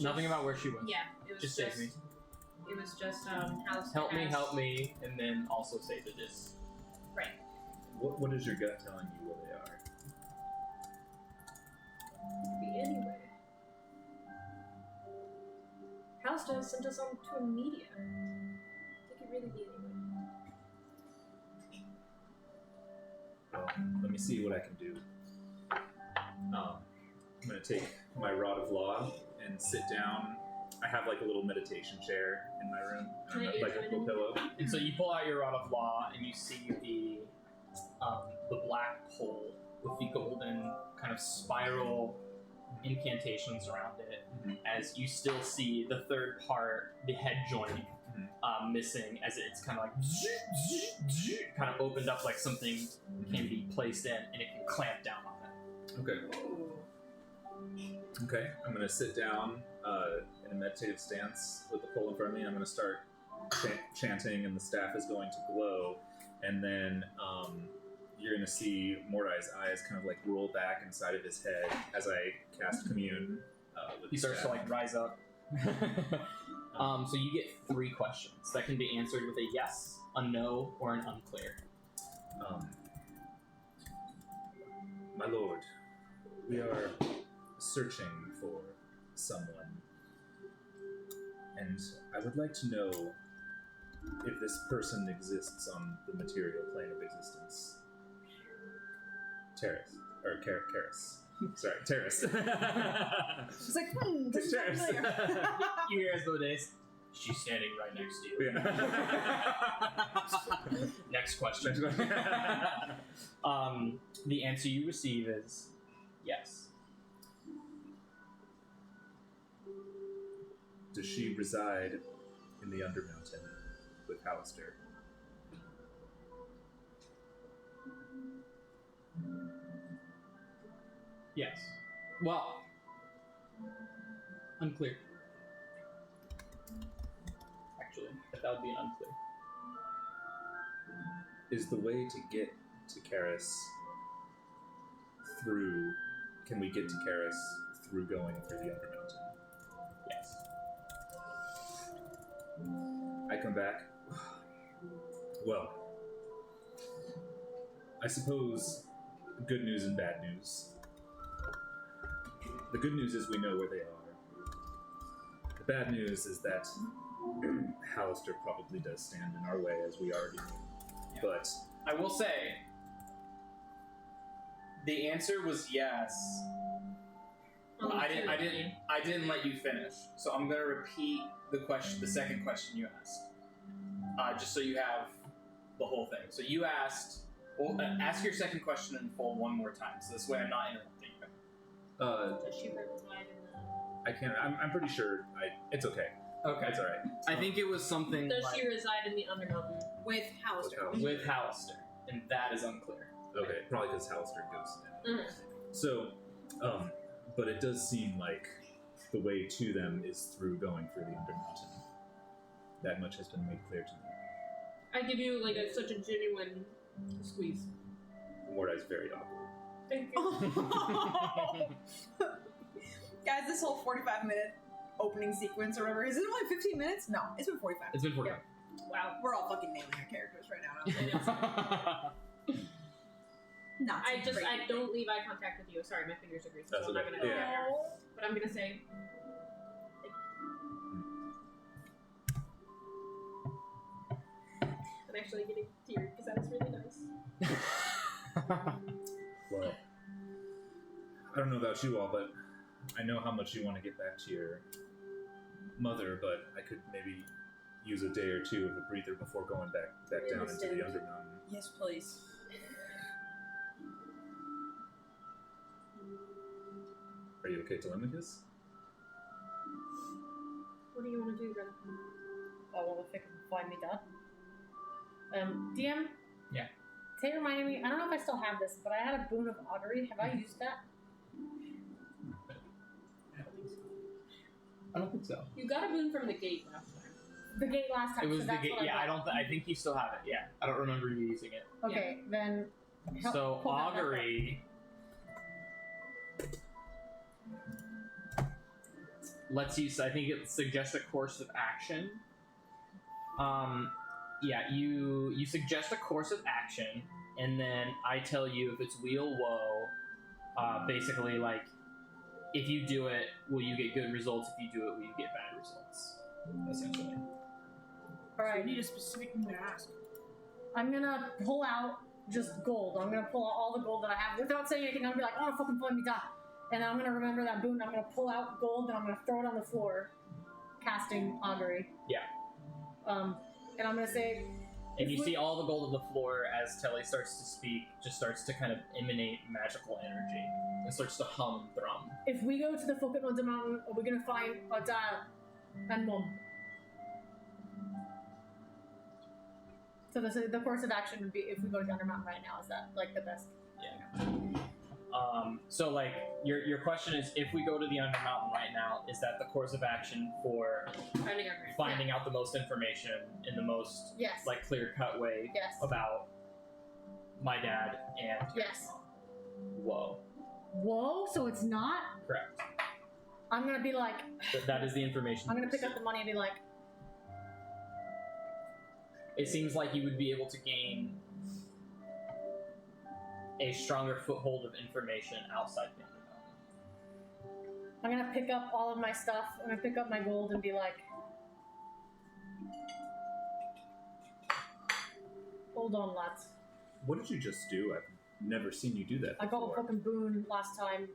Nothing about where she went.
Yeah, it was
Just save me.
It was just house.
Help me, and then also say that this.
Right.
What is your gut telling you where they are?
It could be anywhere. Halston sent us on to a media. It could really be anywhere.
Well, let me see what I can do. I'm gonna take my rod of law and sit down. I have like a little meditation chair in my room, like a little pillow.
And so you pull out your rod of law, and you see the black hole with the golden kind of spiral incantations around it. As you still see the third part, the head joint, missing, as it's kind of like kind of opened up like something can be placed in, and it can clamp down on it.
Okay. Okay, I'm gonna sit down in a meditative stance with the pole in front of me. I'm gonna start chanting, and the staff is going to glow, and then you're gonna see Mordai's eyes kind of like roll back inside of his head as I cast commune. With
He
the
starts to
staff.
like rise up. So you get 3 questions that can be answered with a yes, a no, or an unclear.
My lord, we are searching for someone, and I would like to know if this person exists on the material plane of existence. Karis. Sorry, Terrace.
She's like, this is
Terrace.
familiar.
You hear Asmodeus, she's standing right next to you.
Yeah.
Next question. The answer you receive is yes.
Does she reside in the Undermountain? with Hallister.
Yes. Well, unclear. Actually, that would be an unclear.
Is the way to get to Karis through... Can we get to Karis through going through the Undermountain?
Yes.
I come back. Well, I suppose good news and bad news. The good news is we know where they are. The bad news is that Hallister probably does stand in our way, as we already knew. But
I will say, the answer was yes. I didn't let you finish, so I'm gonna repeat the question, the second question you asked, just so you have the whole thing. So you asked, well, ask your second question in full one more time, so this way I'm not interrupting you.
Does she reside in the...
I can't. I'm pretty sure. It's okay.
Okay.
It's all right.
I think it was something
Does
like
she reside in the Undermountain?
With Hallister.
with Hallister, and that is unclear.
Okay, probably because Hallister goes in.
Mhm.
So, but it does seem like the way to them is through going through the Undermountain. That much has been made clear to me.
I give you like such a genuine squeeze.
Mordai's very awkward.
Thank you.
Guys, this whole 45-minute opening sequence or whatever, is it only 15 minutes? No, it's been 45 minutes.
It's been 40.
Wow.
We're all fucking nailing our characters right now. Not
I don't leave eye contact with you. Sorry, my fingers are greasy,
That's
so I'm not
okay.
gonna go
Yeah.
there. But I'm gonna say. I'm actually getting teared because that was really nice.
Well, I don't know about you all, but I know how much you want to get back to your mother, but I could maybe use a day or two of a breather before going back down into the Undermountain.
Yes, please.
Are you okay, Telemachus?
What do you want to do, brother?
I want to think and find me dad. DM?
Yeah.
Tay reminded me, I don't know if I still have this, but I had a boon of augury. Have I used that?
I don't think so.
You got a boon from the gate last time.
The gate last time.
It was
so
the
that's
gate.
what
Yeah, I
got.
don't. I think you still have it. Yeah, I don't remember you using it.
Okay, then.
So
pull that back up.
augury lets you. I think it suggests a course of action. Yeah, you suggest a course of action, and then I tell you if it's wheel woe. Basically, like, if you do it, will you get good results? If you do it, will you get bad results? Essentially.
Alright,
need a specific thing to ask.
I'm gonna pull out just gold. I'm gonna pull out all the gold that I have without saying anything. I'm gonna be like, oh, fucking find me dad. And I'm gonna remember that boon. I'm gonna pull out gold and I'm gonna throw it on the floor, casting augury.
Yeah.
And I'm gonna say,
And you
if we-
see all the gold on the floor as Telly starts to speak, just starts to kind of emanate magical energy. It starts to hum, thrum.
if we go to the fucking Mountain, are we gonna find our dad and mom? So the course of action would be if we go to the Undermountain right now. Is that like the best?
So like your question is, if we go to the Undermountain right now, is that the course of action for
Finding our grand.
finding out the most information in the most
Yes.
like clear-cut way
Yes.
about my dad and your
Yes.
mom? Whoa,
Whoa. So it's not.
correct.
I'm gonna be like,
That is the information.
I'm
you
gonna pick up
received.
the money and be like,
It seems like you would be able to gain a stronger foothold of information outside the Undermountain.
I'm gonna pick up all of my stuff. I'm gonna pick up my gold and be like, hold on, lads.
What did you just do? I've never seen you do that
I got a
before.
fucking boon last time.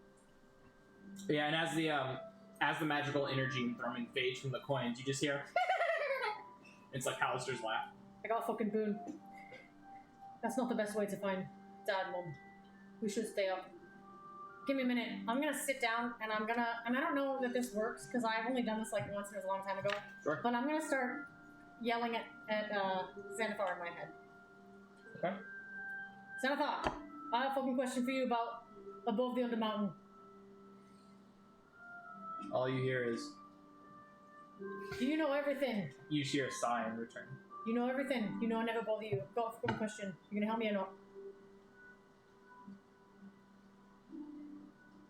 Yeah, and as the magical energy and thrumming fades from the coins, you just hear it's like Hallister's laugh.
I got a fucking boon. That's not the best way to find dad, mom. We should stay up. Give me a minute. I'm gonna sit down and and I don't know that this works because I've only done this like once and it was a long time ago.
Sure.
But I'm gonna start yelling at Xanathar in my head.
Okay.
Xanathar, I have a fucking question for you about above the Undermountain.
All you hear is
Do you know everything?
you hear a sigh in return.
You know everything. You know I never bother you. I've got a fucking question. You gonna help me or not?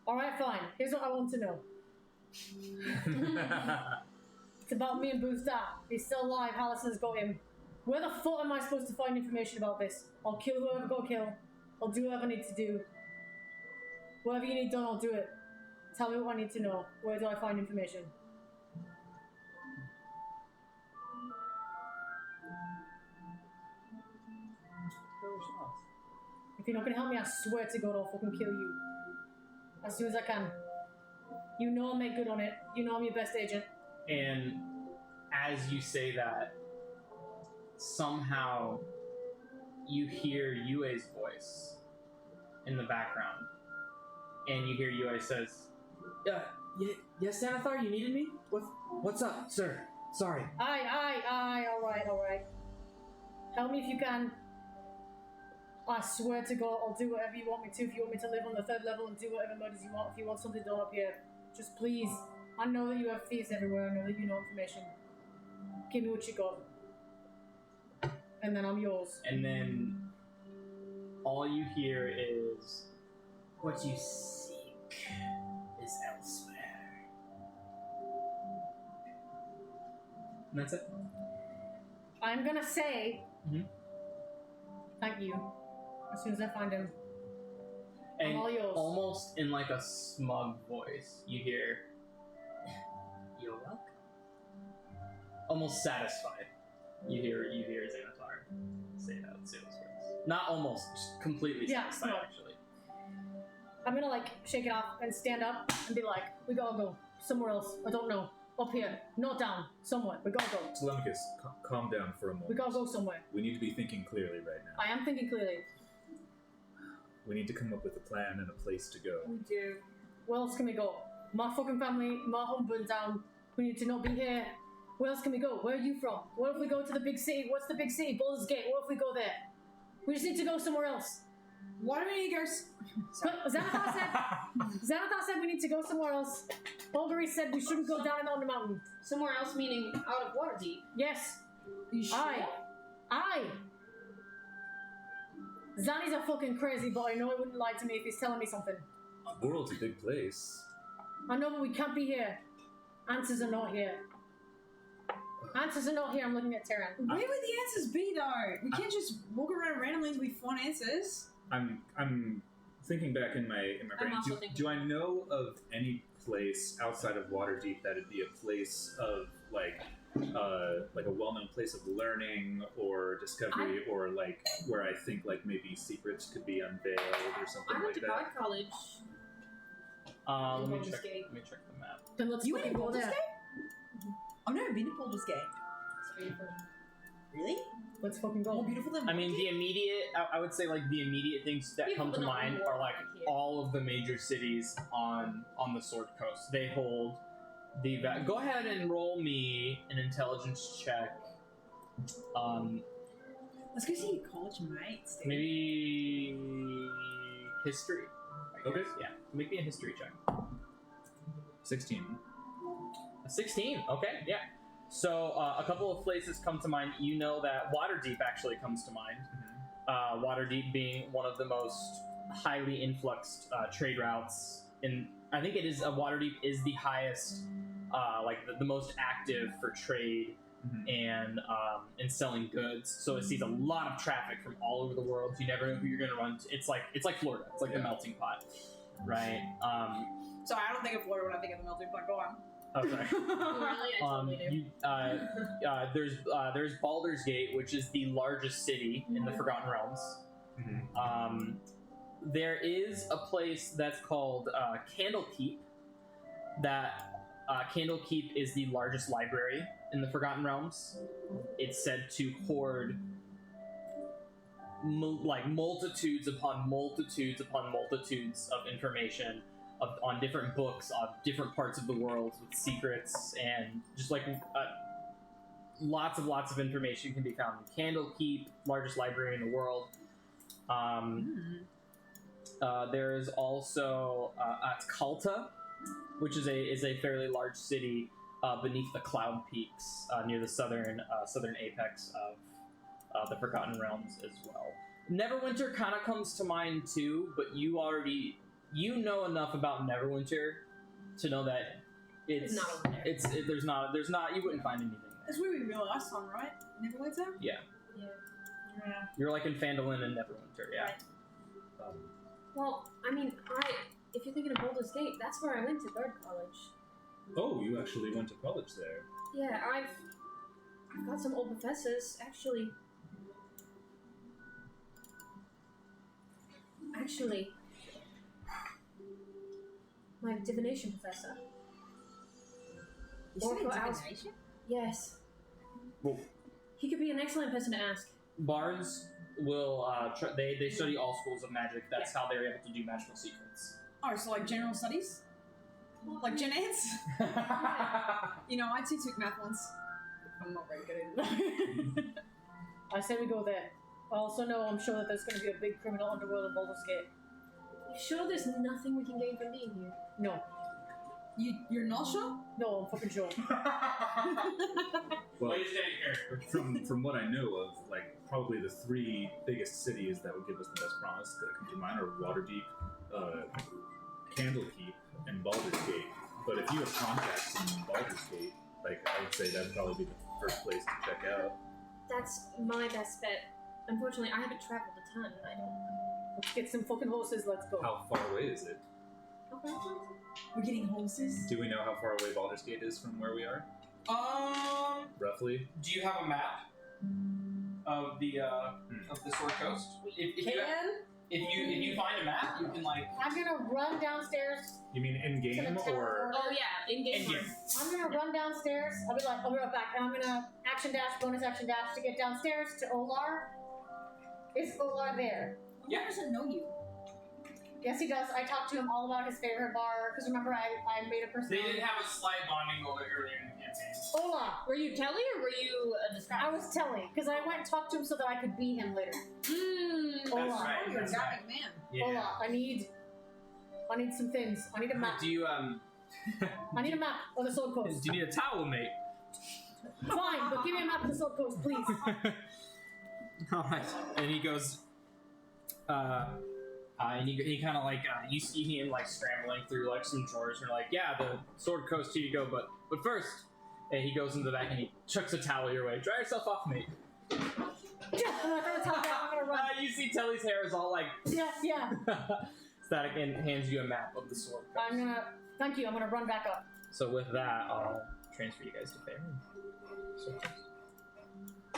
Alright, fine. Here's what I want to know. It's about me and Boothstar. He's still alive. Hallison's got him. Where the fuck am I supposed to find information about this? I'll kill whoever I've got to kill. I'll do whatever I need to do. Whatever you need done, I'll do it. Tell me what I need to know. Where do I find information? If you're not gonna help me, I swear to God, I'll fucking kill you. As soon as I can. You know I'll make good on it. You know I'm your best agent.
And as you say that, somehow you hear Yue's voice in the background. And you hear Yue says, yes, Xanathar, you needed me? What's up, sir? Sorry.
Aye, alright. Help me if you can. I swear to God, I'll do whatever you want me to. If you want me to live on the 3rd level and do whatever murders you want, if you want something done up here, just please. I know that you have thieves everywhere. I know that you know information. Give me what you got. And then I'm yours.
And then all you hear is, what you seek is elsewhere. And that's it.
I'm gonna say,
Mhm.
thank you. As soon as I find him.
And
all yours.
almost in like a smug voice, you hear, you're welcome. Almost satisfied. You hear Xanathar say that with sales words. Not almost, just completely satisfied,
no.
actually.
I'm gonna like shake it off and stand up and be like, we gotta go somewhere else. I don't know. Up here, not down, somewhere. We gotta go.
Telemachus, calm down for a moment.
We gotta go somewhere.
We need to be thinking clearly right now.
I am thinking clearly.
We need to come up with a plan and a place to go.
We do.
Where else can we go? My fucking family, my home burned down. We need to not be here. Where else can we go? Where are you from? What if we go to the big city? What's the big city? Baldur's Gate. What if we go there? We just need to go somewhere else.
Why do we need to go?
Xanathar said we need to go somewhere else. Bulgari said we shouldn't go down on the mountain.
Somewhere else, meaning out of Waterdeep.
Yes.
You sure?
Aye. Zanni's a fucking crazy, but I know he wouldn't lie to me if he's telling me something.
The world's a big place.
I know, but we can't be here. Answers are not here. Answers are not here. I'm looking at Terran.
Where would the answers be, though? We can't just walk around randomly and we find answers.
I'm thinking back in my brain.
also thinking.
Do I know of any place outside of Waterdeep that'd be a place of like a well-known place of learning or discovery, or like where I think like maybe secrets could be unveiled or something
I went
like
to
that?
God College.
Let me
Baldur's
check
Gate.
the map.
Then let's
You went
fucking
to
go
Baldur's
there.
Gate? I've never been to Baldur's Gate.
It's beautiful.
Really?
Let's fucking go.
More beautiful than
I mean,
Waterdeep?
the immediate, I would say, like, the immediate things that
People
come to
don't
mind
know
are, like,
here.
all of the major cities on the Sword Coast. They hold the... Go ahead and roll me an intelligence check.
Let's go see your college mates. Dude.
Maybe... history. I
Okay.
guess. Yeah, make me a history check.
16.
A 16, okay, yeah. So, a couple of places come to mind. You know that Waterdeep actually comes to mind. Waterdeep being one of the most highly influxed trade routes. I think it is, Waterdeep is the highest, the most active for trade and selling goods. So it sees a lot of traffic from all over the world. You never know who you're going to run to. It's like Florida. It's like the melting pot, right?
So I don't think of Florida when I think of the melting pot. Go on.
Oh, sorry.
Really? I totally do.
There's Baldur's Gate, which is the largest city in the Forgotten Realms. There is a place that's called Candlekeep. That Candlekeep is the largest library in the Forgotten Realms. It's said to hoard multitudes upon multitudes upon multitudes of information on different books on different parts of the world with secrets and just like lots of information can be found in Candlekeep, largest library in the world. There's also Kalta, which is a fairly large city beneath the Cloud Peaks near the southern apex of the Forgotten Realms as well. Neverwinter kind of comes to mind too, but you know enough about Neverwinter to know that it's
not over there.
there's not you wouldn't find anything there.
That's where we were last time, right? Neverwinter?
Yeah.
Yeah.
You're like in Phandalin and Neverwinter, yeah.
Right. Well, I mean, if you're thinking of Baldur's Gate, that's where I went to Bird College.
Oh, you actually went to college there.
Yeah, I've got some old professors, actually. My divination professor.
You said
Or for ours.
divination?
Yes.
Well,
He could be an excellent person to ask.
bards will they study all schools of magic. That's how they're able to do magical secrets.
Oh, so like general studies? Like gen eds? You know, I too took math once. I'm not very good at it.
I say we go there. I also know, I'm sure that there's going to be a big criminal underworld in Baldur's Gate.
You sure there's nothing we can gain from being here?
No.
You're not sure?
No, I'm fucking sure.
Well,
you staying here?
from what I know of, like probably the three biggest cities that would give us the best promise that come to mind are Waterdeep, Candlekeep, and Baldur's Gate. But if you have contacts in Baldur's Gate, like I would say that'd probably be the first place to check out.
That's my best bet. Unfortunately, I haven't traveled a ton. I don't know.
Let's get some fucking horses, let's go.
How far away is it?
Okay.
We're getting horses?
Do we know how far away Baldur's Gate is from where we are?
Do
Roughly?
you have a map of the Sword Coast? If you find a map, you can like.
I'm gonna run downstairs.
You mean in
To
game
the tower.
or?
Oh yeah, in-game.
In-game.
I'm gonna run downstairs. I'll be right back. And I'm gonna action dash, bonus action dash to get downstairs to Olar. Is Olar there?
Why doesn't know you?
Yes, he does. I talked to him all about his favorite bar, because remember I made a person.
They didn't have a slight bonding moment earlier in the campaign.
Olar!
Were you Kelly or were you a disguise?
I was telling, because I went and talked to him so that I could be him later. Olar.
That's right.
Oh, you're a
That's right.
dynamic man.
Olar, I need some things. I need a map.
Do you
I need a map of the Sword Coast.
do you need a towel, mate?
Fine, but give me a map of the Sword Coast, please.
Alright. And he goes, and he kind of like, you see him like scrambling through like some drawers and you're like, yeah, the Sword Coast, here you go, but first, and he goes into the back and he chucks a towel your way. Dry yourself off, mate.
Yeah, I'm gonna tell him I'm gonna run.
You see Telly's hair is all like
Yeah.
static and hands you a map of the Sword Coast.
Thank you, I'm gonna run back up.
So with that, I'll transfer you guys to Faerun.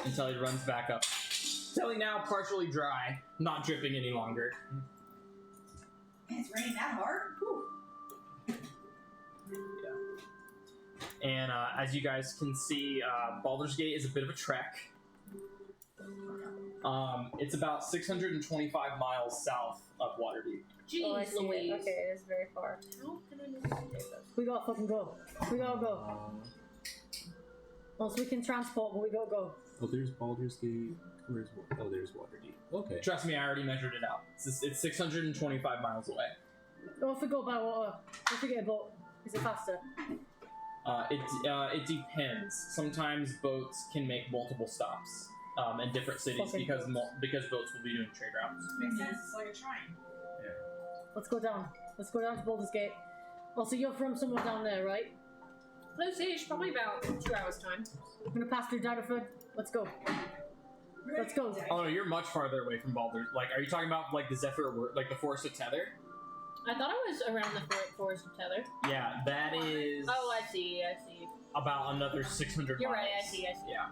And Telly runs back up. Telly now partially dry, not dripping any longer.
Man, it's raining that hard? Whew.
And as you guys can see, Baldur's Gate is a bit of a trek. It's about 625 miles south of Waterdeep.
Jeez,
Oh, I see
Louise.
it. Okay, it is very far.
How can I not this?
We gotta fucking go. We gotta go. Also, we can transport, but we gotta go.
Oh, there's Baldur's Gate. There's Waterdeep. Okay.
Trust me, I already measured it out. It's 625 miles away.
Oh, if we go by water, if we get a boat, is it faster?
It depends. Sometimes boats can make multiple stops in different cities
Fucking
because boats will be doing trade routes.
Makes sense, it's like a train.
Let's go down. Let's go down to Baldur's Gate. Also, you're from somewhere down there, right?
Close-ish, probably about 2 hours time.
I'm gonna pass through Daggerford. Let's go. Let's go.
Oh no, you're much farther away from Baldur's. Like, are you talking about like the Zephyr, like the Forest of Tether?
I thought I was around the Forest of Tether.
Yeah, that is.
Oh, I see.
About another 600
You're
miles.
right, I see.
Yeah.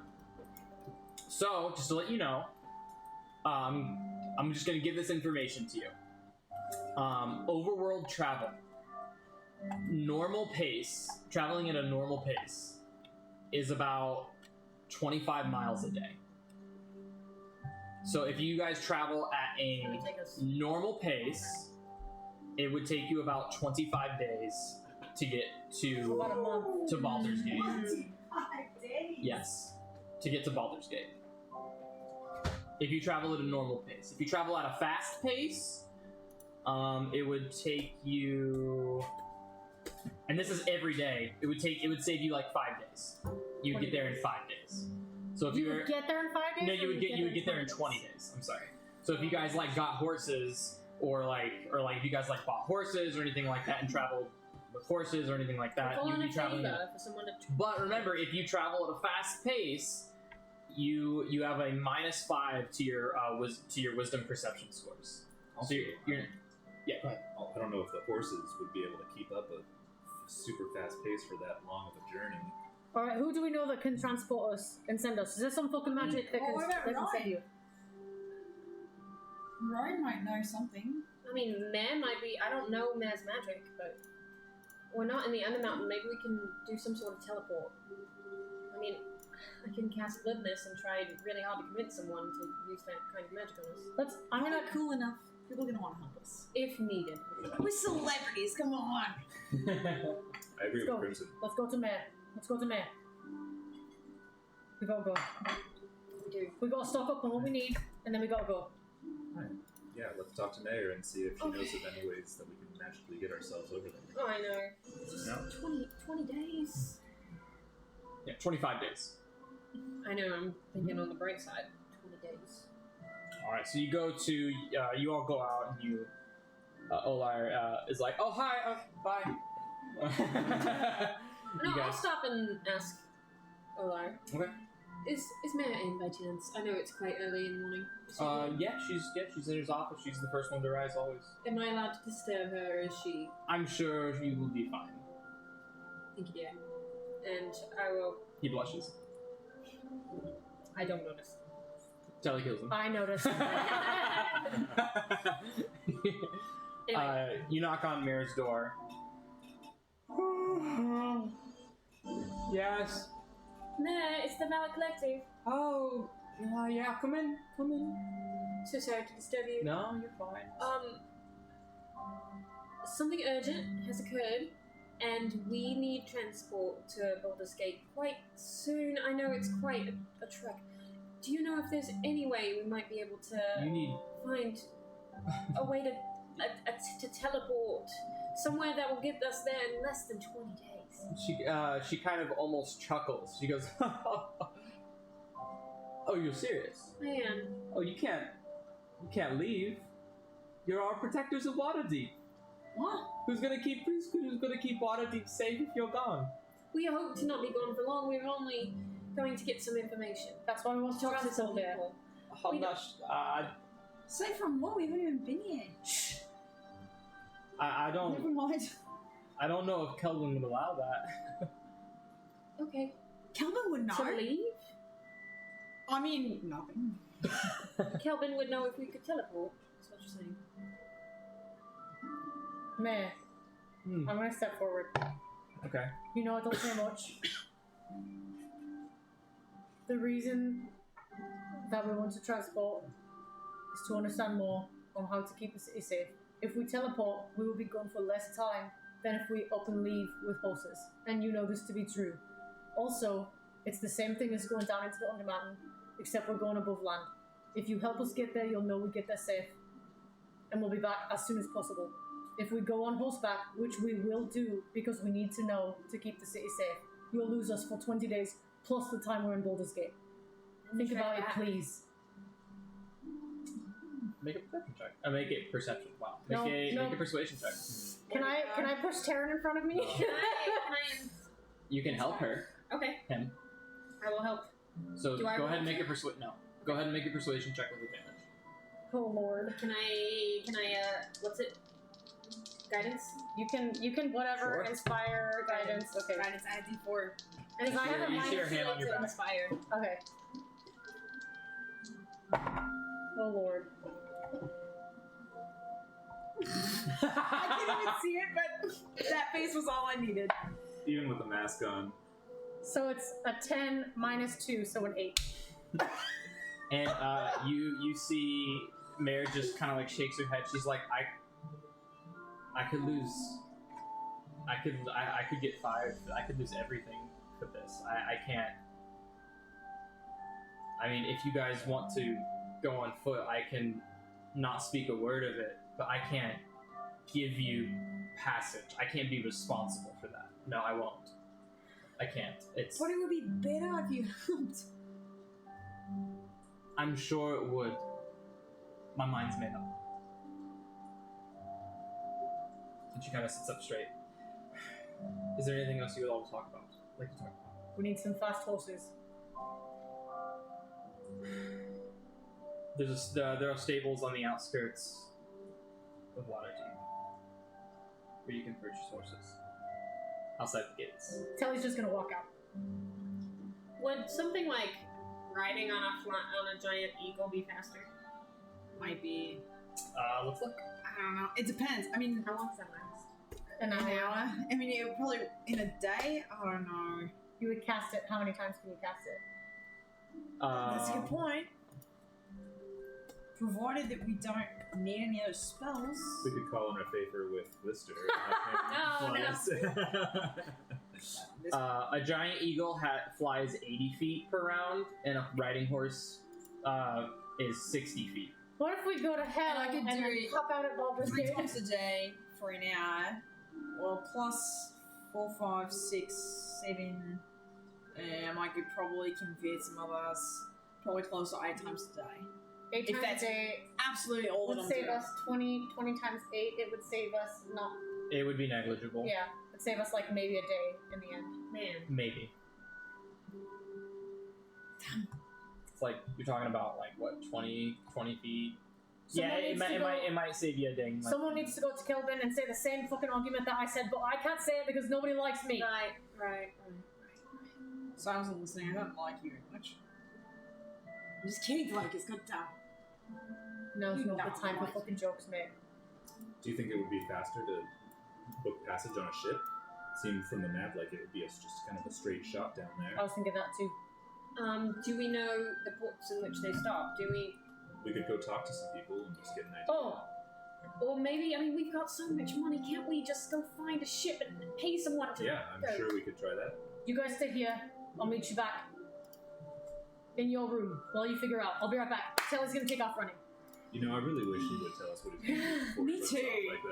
So, just to let you know, I'm just gonna give this information to you. Overworld travel. Normal pace, traveling at a normal pace, is about 25 miles a day. So if you guys travel at a
Let me take us.
normal pace, it would take you about 25 days to get
About a month.
to Baldur's Gate.
5 days.
Yes. to get to Baldur's Gate. If you travel at a normal pace. If you travel at a fast pace, it would take you, and this is every day. It would save you like 5 days. You'd get there in 5 days. So if
You
you were
would get there in 5 days?
no,
or
you would get there in 20
days?
days. I'm sorry. So if you guys like got horses, or if you guys like bought horses or anything like that and traveled with horses or anything like that,
Call
you'd
in
be
a
traveling.
favor for someone to.
But remember, if you travel at a fast pace, you have a -5 to your wisdom perception scores.
Also,
So you're yeah. Go ahead.
I don't know if the horses would be able to keep up a super fast pace for that long of a journey.
Alright, who do we know that can transport us and send us? Is there some fucking magic that
Oh,
can,
what about
that can send
Ryan?
you?
Ryan might know something.
I mean, Mare might be. I don't know Mare's magic, but we're not in the Undermountain. Maybe we can do some sort of teleport. I mean, I can cast Bloodness and try really hard to convince someone to use that kind of magic on us.
I'm
We're
gonna
not cool enough. People are gonna want to help us.
If needed.
We're celebrities. Come on.
I agree
Let's go.
with Crimson.
let's go to Mare. Let's go to Mare. We gotta go.
We do.
We gotta stock up on what we need, and then we gotta go.
Yeah, let's talk to Mayor and see if she knows of any ways that we can magically get ourselves over there.
Oh, I know. It's
No.
just 20 days.
Yeah, 25 days.
I know, I'm thinking on the bright side. 20 days.
All right, so you go to you all go out and you Olar is like, oh hi, bye.
No,
You
I'll
guys-
stop and ask Olar.
Okay.
Is Mare in by chance? I know it's quite early in the morning. Is she
Yeah, she's in his office. She's the first one to rise always.
Am I allowed to disturb her, or is she?
I'm sure you will be fine.
Thank you, dear. And I will.
He blushes.
I don't notice.
Telly kills him.
I noticed.
Anyway,
You knock on Mare's door. Yes.
Mare, it's the Valor Collective.
Oh, yeah. Come in. Come in.
So sorry to disturb you.
No, you're fine.
Something urgent has occurred, and we need transport to Baldur's Gate quite soon. I know it's quite a trek. Do you know if there's any way we might be able to
You need.
find a way to teleport somewhere that will get us there in less than 20 days?
She kind of almost chuckles. She goes, "Oh, you're serious?
I am.
Oh, you can't leave. You're our protectors of Waterdeep.
What?
Who's gonna keep Waterdeep safe if you're gone?
We hope to not be gone for long. We're only going to get some information.
That's why we want to talk to
Trust some
some there.
people.
I'm
We
not.
Safe from what? We haven't even been here.
I don't.
Never mind.
I don't know if Kelvin would allow that.
Okay.
Kelvin would know.
To leave?
I mean, nothing.
Kelvin would know if we could teleport. That's what you're saying.
Mare,
Hmm.
I'm gonna step forward.
Okay.
You know I don't say much. The reason that we want to transport is to understand more on how to keep the city safe. If we teleport, we will be gone for less time than if we up and leave with horses. And you know this to be true. Also, it's the same thing as going down into the Undermountain, except we're going above land. If you help us get there, you'll know we get there safe. And we'll be back as soon as possible. If we go on horseback, which we will do because we need to know to keep the city safe, you'll lose us for 20 days plus the time we're in Baldur's Gate. Think about it, please.
Make a perception check. Make it perception. Wow.
No,
Make
no.
a persuasion check.
Can I push Taryn in front of me?
Can I
You can help her.
Okay.
Him.
I will help.
So
Do I
go ahead and
roll
make a persuade. No. Go ahead and make a persuasion check with advantage.
Oh lord.
Can I, what's it? Guidance?
You can whatever,
Sure.
inspire, guidance. Okay.
Guidance, I had D4.
Because I have a
You see her
minus.
hand on your back.
Inspire.
Okay. Oh lord.
I couldn't even see it, but that face was all I needed.
Even with the mask on.
So it's a 10 minus 2, so an 8.
And you see Mare just kind of like shakes her head. She's like, I could lose. I could get fired. I could lose everything for this. I can't. I mean, if you guys want to go on foot, I can not speak a word of it, but I can't give you passage. I can't be responsible for that. No, I won't. I can't. It's.
But it would be better if you helped.
I'm sure it would. My mind's made up. And she kind of sits up straight. Is there anything else you would all talk about? Like to talk about?
We need some fast horses.
There are stables on the outskirts of Waterdeep where you can purchase horses outside the gates.
Telly's just gonna walk out.
Would something like riding on a giant eagle be faster?
Might be.
Let's look.
I don't know. It depends. I mean,
How long does that last?
An
an
hour.
hour. I mean, it would probably in a day. I don't know.
You would cast it. How many times can you cast it?
That's a good point. Provided that we don't need any other spells.
We could call in a favor with Lister.
No.
A giant eagle flies 80 feet per round, and a riding horse is 60 feet.
What if we go to hell
And I could
and
do
then
it
hop out at Baldur's
3
Gate?
times a day for an hour. Well, plus 4, 5, 6, 7. I might could probably convert some others. Probably close to 8 times a day.
8
If
times
that's
a day
Absolutely all that
would
I'm
save
doing.
us 20 times 8. It would save us not.
It would be negligible.
Yeah, it would save us like maybe a day in the end.
Man.
Maybe. It's like you're talking about like what 20 feet.
Someone
Yeah,
needs to go-
it might save you a ding. Like,
Someone needs to go to Kelvin and say the same fucking argument that I said, but I can't say it because nobody likes me.
Right.
So I wasn't listening. I don't like you very much. I'm just kidding, Lucas. God damn.
No, it's
You
not
know
the time for
I like
fucking jokes, mate.
Do you think it would be faster to book passage on a ship? Seemed from the map like it would be just kind of a straight shot down
I
there.
was thinking that too.
Do we know the ports in which they stop? Do we?
We could go talk to some people and just get an idea.
Oh,
Or maybe, I mean, we've got so much money, can't we just go find a ship and pay someone to
Yeah, I'm
go?
sure we could try that.
you guys stay here. I'll meet you back in your room while you figure out. I'll be right back. Telly's gonna take off running.
You know, I really wish you would tell us what he's doing before
Me
he runs
too.
off like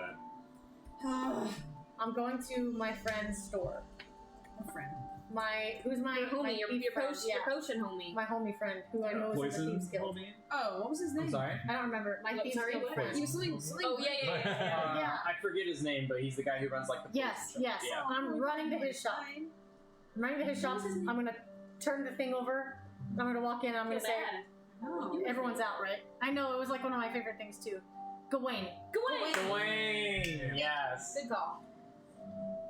that.
I'm going to my friend's store.
A friend.
Who's my
Your homie,
my
your,
thief
your,
friend?
potion,
Yeah,
your potion homie.
my homie friend who I know is in the
Poison
Thieves Guild.
homie?
Oh, what was his name?
I'm sorry.
I don't remember. My
What,
Thieves
sorry,
Guild
what?
friend.
He was something.
Oh, yeah.
Yeah.
I forget his name, but he's the guy who runs like the
Yes,
poison shop.
yes.
Yeah.
I'm running to his shop. I'm running to his shop. I'm gonna turn the thing over. I'm gonna walk in. And I'm gonna say,
Oh.
everyone's out, right? I know it was like one of my favorite things too. Gawain.
Gawain! Yes.
Good call.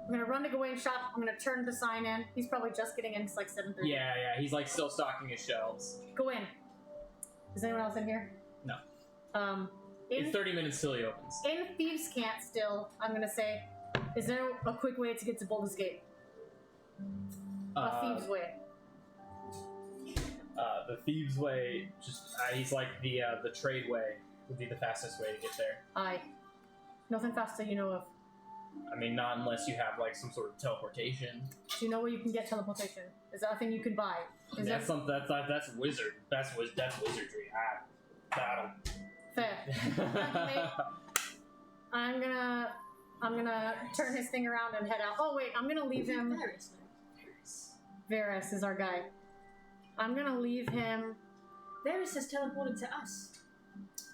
I'm gonna run to Gawain's shop. I'm gonna turn the sign in. He's probably just getting in. It's like 7:30.
Yeah, he's like still stocking his shelves.
Gawain. Is anyone else in here?
No.
In
It's 30 minutes till he opens.
Thieves' Cant still, I'm gonna say, is there a quick way to get to Baldur's Gate? A Thieves' Way.
The Thieves' Way, he's like the trade way would be the fastest way to get there.
Aye. Nothing faster you know of.
I mean, not unless you have like some sort of teleportation.
Do you know where you can get teleportation? Is that a thing you can buy? Is
That's
there...
that's wizard. That's wizardry. I
Fair. Thank you, mate. I'm gonna turn his thing around and head out. Oh wait, I'm gonna leave him. Varys is our guy. I'm gonna leave him.
Varys has teleported to us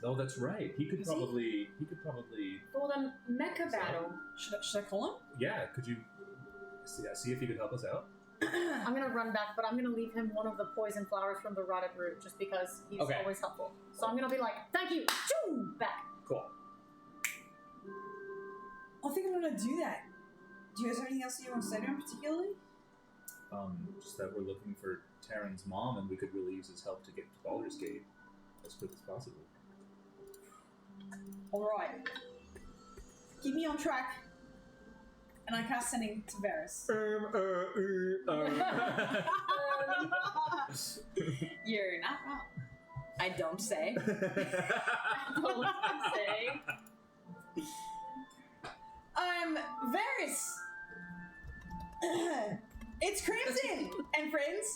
Oh, that's right. He could
Is he?
probably.
for the mecha battle.
Should I call him?
Yeah, could you see if he could help us out?
I'm gonna run back, but I'm gonna leave him one of the poison flowers from the rotted root, just because he's
Okay.
always helpful. So I'm gonna be like, "Thank you." Choo! Back.
Cool.
I think I'm gonna do that. Do you guys have anything else you want to say to him particularly?
Just that we're looking for Taryn's mom, and we could really use his help to get to Baldur's Gate as quick as possible.
Alright. Keep me on track. And I cast sending to Varys. You're not wrong. I don't say.
Say.
Varys! It's Crimson and friends!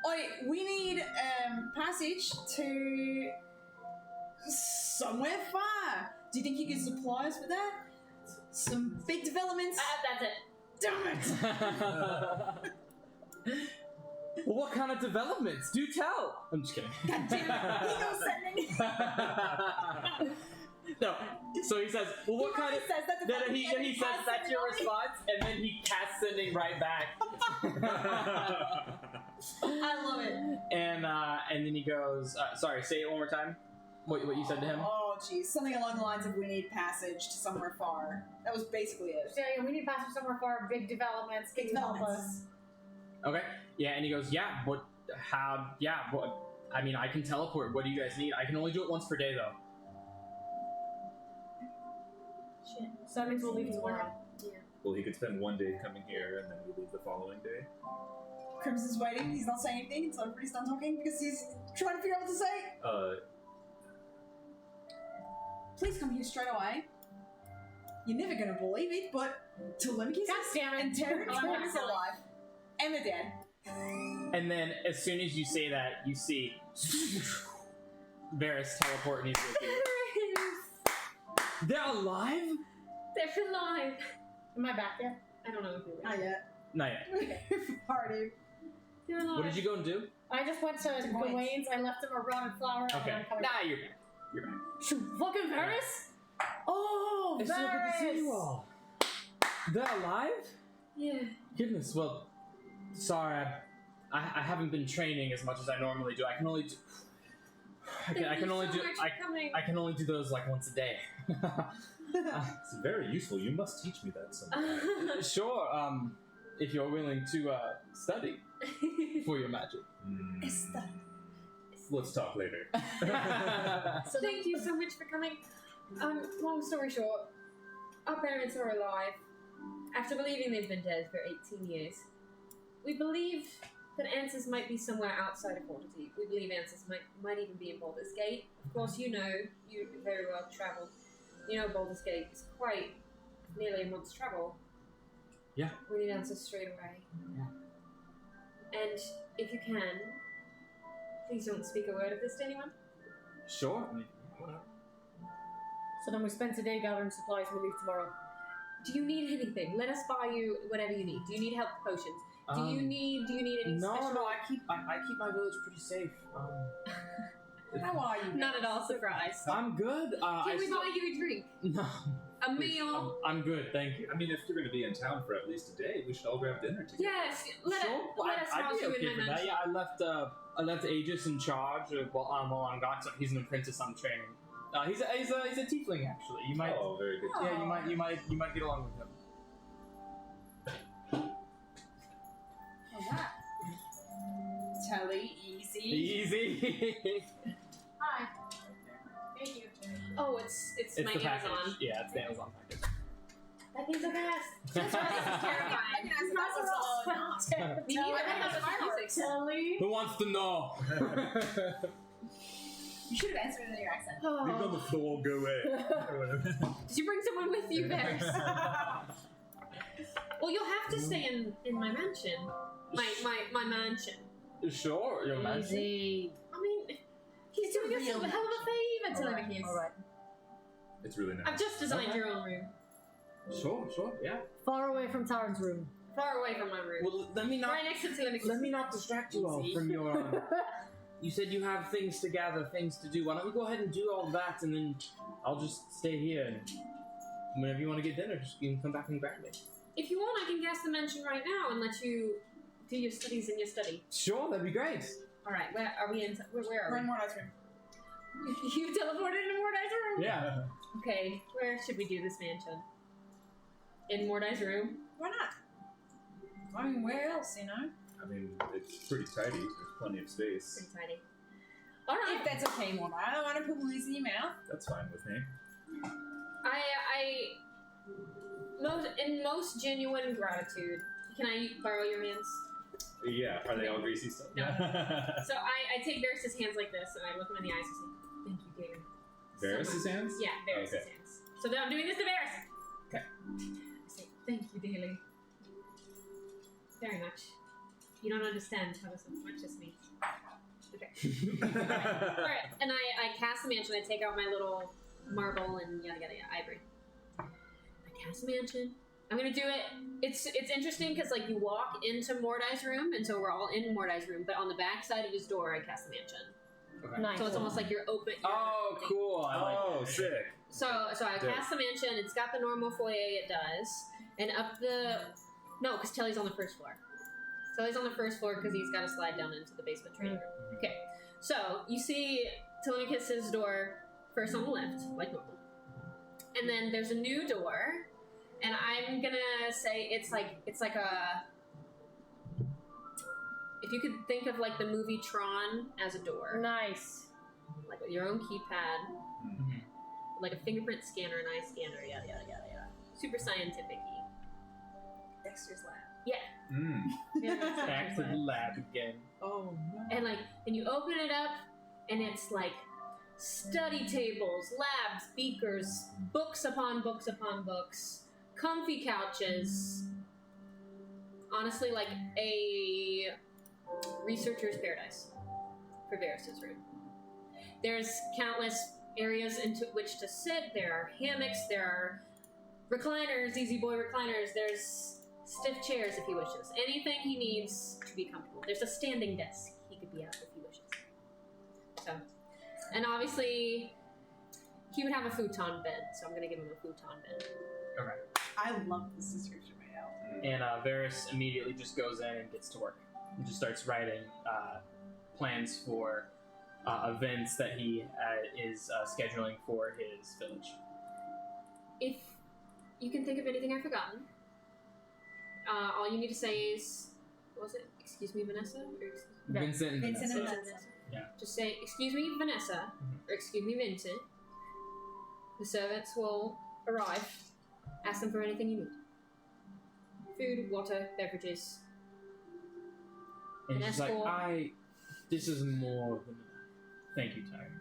Oi, we need passage to somewhere far. Do you think you can supply us with that? Some big developments?
That's it.
Damn it!
Well, what kind of developments? Do tell. I'm just kidding.
God damn it! He goes sending.
No. So he says, "Well, what kind of?"
He says that
Then he says that's your response, and then he casts sending right back.
I love it.
And then he goes, "Sorry, say it one more time. What you said to him?"
Oh, jeez. Something along the lines of we need passage to somewhere far. That was basically it.
So, yeah, we need passage somewhere for our big developments. Can you help us?
Okay. Yeah, and he goes, "Yeah. What? How? Yeah. What? I mean, I can teleport. What do you guys need? I can only do it once per day, though."
Shit. So that means we'll leave tomorrow.
Well, he could spend one day coming here, and then we leave the following day.
Crimson's waiting. He's not saying anything until everybody's done talking because he's trying to figure out what to say. Please come here straight away. You're never gonna believe it, but Telemachus
God damn it.
and Terran
Oh, I'm
is
not
alive. And they're dead.
And then, as soon as you say that, you see Varys teleport and he's with you. They're alive?
They're alive.
Am I back yet?
I don't know if you're
Not yet.
Not yet.
Party.
They're alive.
What did you go and do?
I just went to
Gawain's.
Gawain's. I left him a rotted flower.
Okay.
And I'm coming
Nah, you're back. You're back.
Shoot, fucking Varys? Oh,
It's so good to see you
Varys!
all. They're alive?
Yeah.
Goodness, well, sorry, I haven't been training as much as I normally do. I can only do. I can only do. I can only do those like once a day.
It's very useful. You must teach me that sometime.
Sure, if you're willing to study for your magic.
Let's talk later.
So thank you so much for coming. Long story short, our parents are alive. After believing they've been dead for 18 years, we believe that answers might be somewhere outside of Waterdeep. We believe answers might even be in Baldur's Gate. Of course, you very well traveled. You know Baldur's Gate is quite nearly a month's travel.
Yeah.
We need answers straight away.
Yeah.
And if you can, please don't speak a word of this to anyone.
Sure. I mean, whatever.
So then we spend today gathering supplies. We leave tomorrow.
Do you need anything? Let us buy you whatever you need. Do you need health potions? Do you need any
No,
special?
no. I keep my village pretty safe.
How are you?
Not at all surprised.
I'm good.
Can we buy you a drink?
No.
A meal?
I'm good, thank you.
I mean, if you're going to be in town for at least a day, we should all grab dinner together.
Yes. Let us
I'd
house
be
you
okay
in
for
my
that.
mansion.
Yeah, I left Aegis in charge while I'm gone. So he's an apprentice I'm training. He's a tiefling actually. You might.
Oh, very good.
Yeah, you might get along with him.
Alright. Telly, easy.
Easy.
Hi. Thank you.
Oh, it's
It's
my
the package.
Amazon.
Yeah, it's the Amazon package.
That means the best. That's right. This is terrifying. Me neither. I have the music.
Telly.
Who wants to know?
You should have answered it in your accent.
Leave on the floor, go away.
Did you bring someone with you, Varys? Well, you'll have to stay in my mansion. My mansion.
Sure, your mansion.
Easy.
I mean, he's doing us a hell of a favor, Telemachus.
Alright.
It's really nice.
I've just designed
Okay.
your own room.
Sure, yeah.
Far away from Taryn's room.
Far away from my room.
Well, let me not.
Right next to Telemachus.
Let me not distract you all from your. You said you have things to gather, things to do. Why don't we go ahead and do all that, and then I'll just stay here. And whenever you want to get dinner, you can come back and grab me.
If you want, I can gas the mansion right now and let you do your studies in your study.
Sure, that'd be great.
All right, where are we in? Where are
We're in
we?
Mordai's room.
You teleported into Mordai's room?
Yeah.
Okay, where should we do this mansion? In Mordai's room?
Why not? I mean, where else, you know?
I mean, it's pretty tidy. There's plenty of space.
Pretty tidy. All right.
If that's okay, Mordai. I don't want to put words in your mouth.
That's fine with me.
In most genuine gratitude, can I borrow your hands?
Yeah, are they all greasy still?
No. So I take Varys' hands like this, and I look him in the eyes and say, "Thank you, David."
Varys' hands?
Yeah, Varys'
Okay.
hands. So then I'm doing this to Varys.
Okay.
I say, "Thank you, Daily. Very much. You don't understand how much this means. Okay. Alright, and I cast the mansion. I take out my little marble and yada yada yada, ivory. I cast the mansion. I'm gonna do it. It's interesting because like you walk into Mordai's room, and so we're all in Mordai's room. But on the back side of his door, I cast the mansion.
Okay.
Nice.
So it's almost like you're open.
Oh, cool. I like
Oh,
it.
sick.
So I
Dope.
cast the mansion. It's got the normal foyer. It does, and up the because Telly's on the first floor. Telly's on the first floor because he's got to slide down into the basement training room. Okay, so you see Telemachus's door first on the left, like normal, and then there's a new door, and I'm gonna say it's like a. If you could think of like the movie Tron as a door,
Nice.
like with your own keypad,
Mhm.
like a fingerprint scanner, an eye scanner, yada yada yada yada. Super scientific-y.
Dexter's lab.
Back to the lab again.
Oh no.
And you open it up, and it's like study tables, labs, beakers, books upon books upon books, comfy couches. Honestly, like a researcher's paradise for Varys's room. There's countless areas into which to sit. There are hammocks. There are recliners, easy boy recliners. There's stiff chairs if he wishes. Anything he needs to be comfortable. There's a standing desk he could be at if he wishes. So, and obviously, he would have a futon bed, so I'm gonna give him a futon bed.
I love this description right now.
And Varys immediately just goes in and gets to work. He just starts writing plans for events that he is scheduling for his village.
If you can think of anything I've forgotten, all you need to say is, what was it? Excuse me, Vanessa? Or
Vincent and
Vincent
Vanessa.
and Vanessa.
Yeah.
just say, excuse me, Vanessa, or excuse me, Vincent. The servants will arrive. Ask them for anything you need. Food, water, beverages.
And she's like,
escort.
this is more than enough. Thank you, Tyre.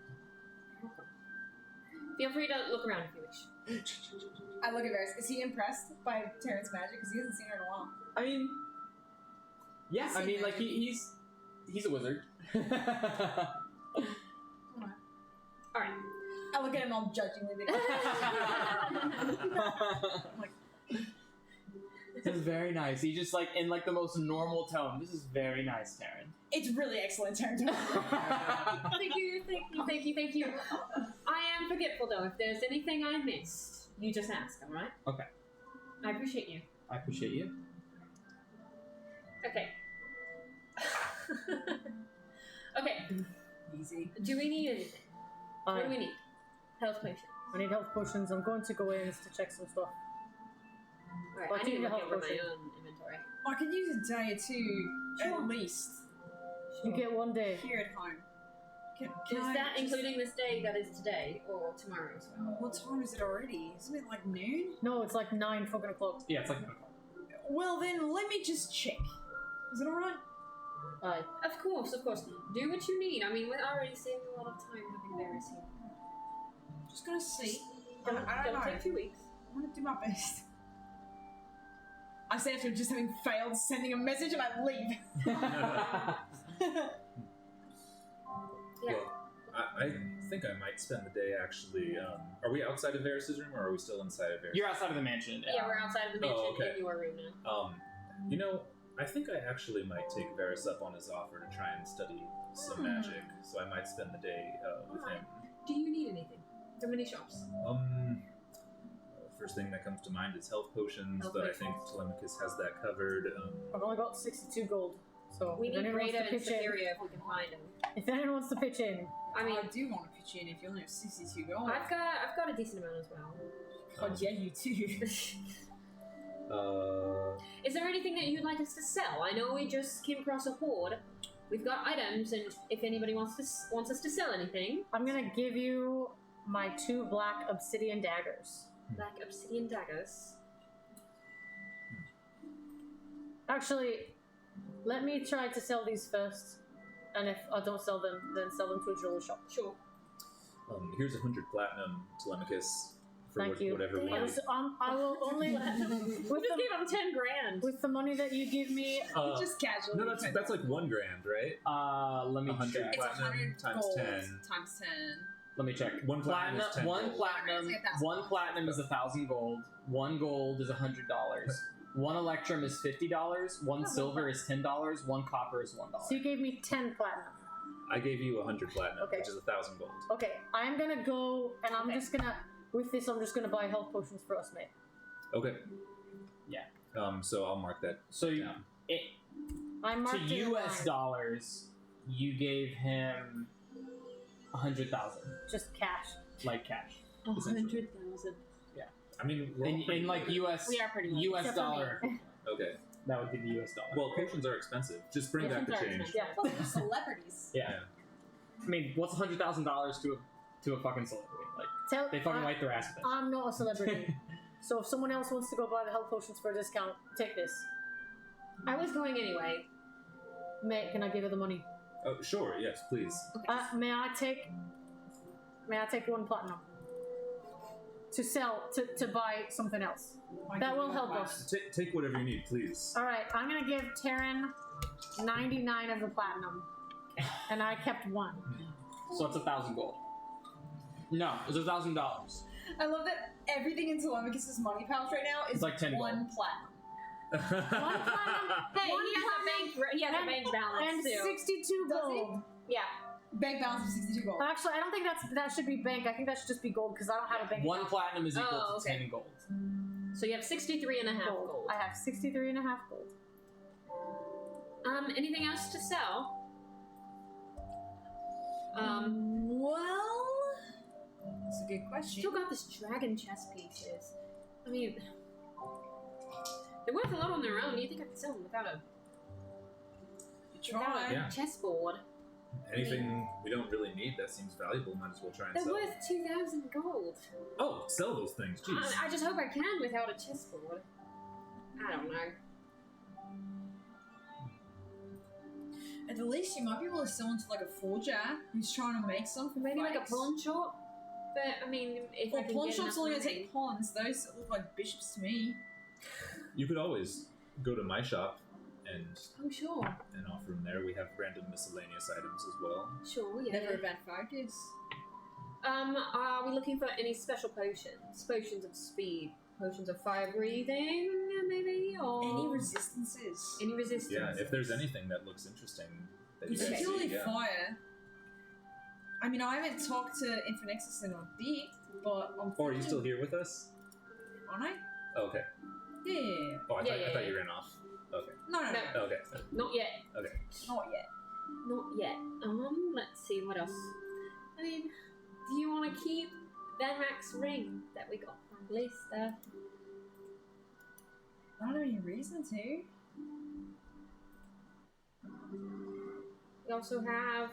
Feel free to look around if you wish.
I look at Varys. Is he impressed by Terran's magic? Because he hasn't seen her in a while.
I mean, yeah,
I've
I
seen
mean, like,
magic.
he's a wizard.
Alright.
I look at him all judgingly.
This is very nice. He just, like, in, like, the most normal tone. This is very nice, Taryn.
It's really excellent, Terran.
Thank you. I am forgetful though. If there's anything I missed, you just ask, alright?
Okay.
I appreciate you.
I appreciate you.
Okay. Okay.
Easy.
Do we need anything? What do we need? Health potion.
I need health potions. I'm going to go in to check some stuff.
Alright,
What
I
do
need to
you
look
have
over my
potion?
own inventory.
I could use a day or two at least
You get one day.
here at home. Can
Is
I
that
just-
including this day that is today, or tomorrow as well?
What time is it already? Isn't it like noon?
No, it's like 9 fucking o'clock.
Yeah, it's like,
Well then, let me just check. Is it alright?
Aye.
Of course. Do what you need. I mean, we're already saving a lot of time having Varys here.
Just gonna see.
Don't
I don't know.
take 2 weeks.
I'm gonna do my best. I say after just having failed sending a message and I leave.
Yeah.
Well, I think I might spend the day actually. Are we outside of Varys' room or are we still inside of Varys?
you're outside of the mansion.
Yeah, we're outside of the mansion
okay.
in your room now.
You know, I think I actually might take Varys up on his offer to try and study some magic. So I might spend the day with him.
Do you need anything? How many shops?
First thing that comes to mind is health potions,
Health
but I
potions.
think Telemachus has that covered.
I've only got 62 gold. So
We
if
need
anyone wants
Rita
to
and
pitch in,
Cytheria if we can find them.
if anyone wants to pitch in,
I mean,
I do want to pitch in if you only have 62 gold.
I've got a decent amount as well.
God, yeah, you too.
Is there anything that you'd like us to sell? I know we just came across a horde. We've got items, and if anybody wants us to sell anything,
I'm gonna give you my 2 black obsidian daggers.
like obsidian daggers.
Actually, let me try to sell these first, and if I don't sell them, then sell them to a jeweler shop.
Sure.
Here's 100 platinum, Telemachus, for
Thank you.
whatever we
I,
need.
was, I will only
We
with
just
the,
gave him 10 grand.
with the money that you give me.
Just casually.
No, that's like $1,000, right?
Let me
100
check.
It's
platinum
100
times
gold
10.
times 10.
Let me check.
One platinum is 10
one
gold.
platinum.
It's like 1,000
One platinum is 1,000 gold. 1 gold is $100. 1 electrum is $50. 1 silver is $10. 1 copper is $1.
So you gave me 10 platinum.
I gave you 100 platinum,
Okay.
which is 1,000 gold.
Okay, I'm gonna go and I'm just gonna with this. I'm just gonna buy health potions for us, mate.
Okay.
Yeah.
So I'll mark that
So you,
down.
I
to
marked it in
US
mine.
dollars, you gave him 100,000,
Just cash.
like cash.
100,000.
I mean, we're all
In
pretty
like
good.
US
We are pretty much.
US
Except for me.
dollar,
Okay.
that would be the US dollar.
Well, potions are expensive. Just bring back the
Potions are
change.
expensive.
Yeah.
Well, they're celebrities.
Yeah. I mean, what's $100,000 to a fucking celebrity? Like
Tell,
they fucking wipe their ass with it.
I'm not a celebrity. So if someone else wants to go buy the health potions for a discount, take this.
I was going anyway.
Mate, can I give her the money?
Oh, sure. Yes, please.
May I take 1 platinum to sell to buy something else? That will help us.
Take whatever you need, please.
All right, I'm gonna give Taryn 99 of the platinum, and I kept 1.
So it's 1,000 gold. No, it's $1,000.
I love that everything in Telemachus's money pouch right now is
It's like 10 gold.
1 platinum.
One platinum
Hey,
One
he has a bank. He has a bank balance
and
too.
62
Does he?
gold.
Yeah.
Bank balance of 62 gold.
Actually, I don't think that should be bank. I think that should just be gold because I don't have a bank.
1
account.
platinum is equal
Oh,
to
okay.
10 gold.
So you have 63 and a half gold.
I have 63 and a half gold.
Anything else to sell?
Well, that's a good question.
Still got this dragon chess pieces. I mean, they're worth a lot on their own. Do you think I could sell them without a
Try.
Yeah.
chessboard?
Anything we don't really need that seems valuable, might as well try and
They're
sell.
worth 2,000 gold.
Oh, sell those things. Jeez.
I just hope I can without a chessboard. I don't know.
At the least you might be able to sell them to like a forger who's trying to make some for
Maybe like a
fights.
pawn shop. But I mean, if I
Well,
can
pawn
get
shops
enough
only gonna
money-
take pawns. Those look like bishops to me.
You could always go to my shop and
Oh sure,
offer them there. We have random miscellaneous items as well.
sure, yeah.
Never a bad focus.
Are we looking for any special potions? Potions of speed, potions of fire breathing, maybe, or
Any resistances?
any resistance?
Yeah, if there's anything that looks interesting that you guys
Particularly
see, yeah.
fire. I mean, I haven't talked to Infinexus in a bit, but I'm.
Oh, are you still here with us?
Aren't I?
Oh, okay.
Yeah.
Oh, I
Yeah,
thought
yeah.
you ran off. Okay.
No, no, no,
No.
Okay.
Not yet.
not yet.
Not yet. Let's see what else. I mean, do you want to keep Venrax's ring that we got from Blister?
I don't have any reason to.
We also have.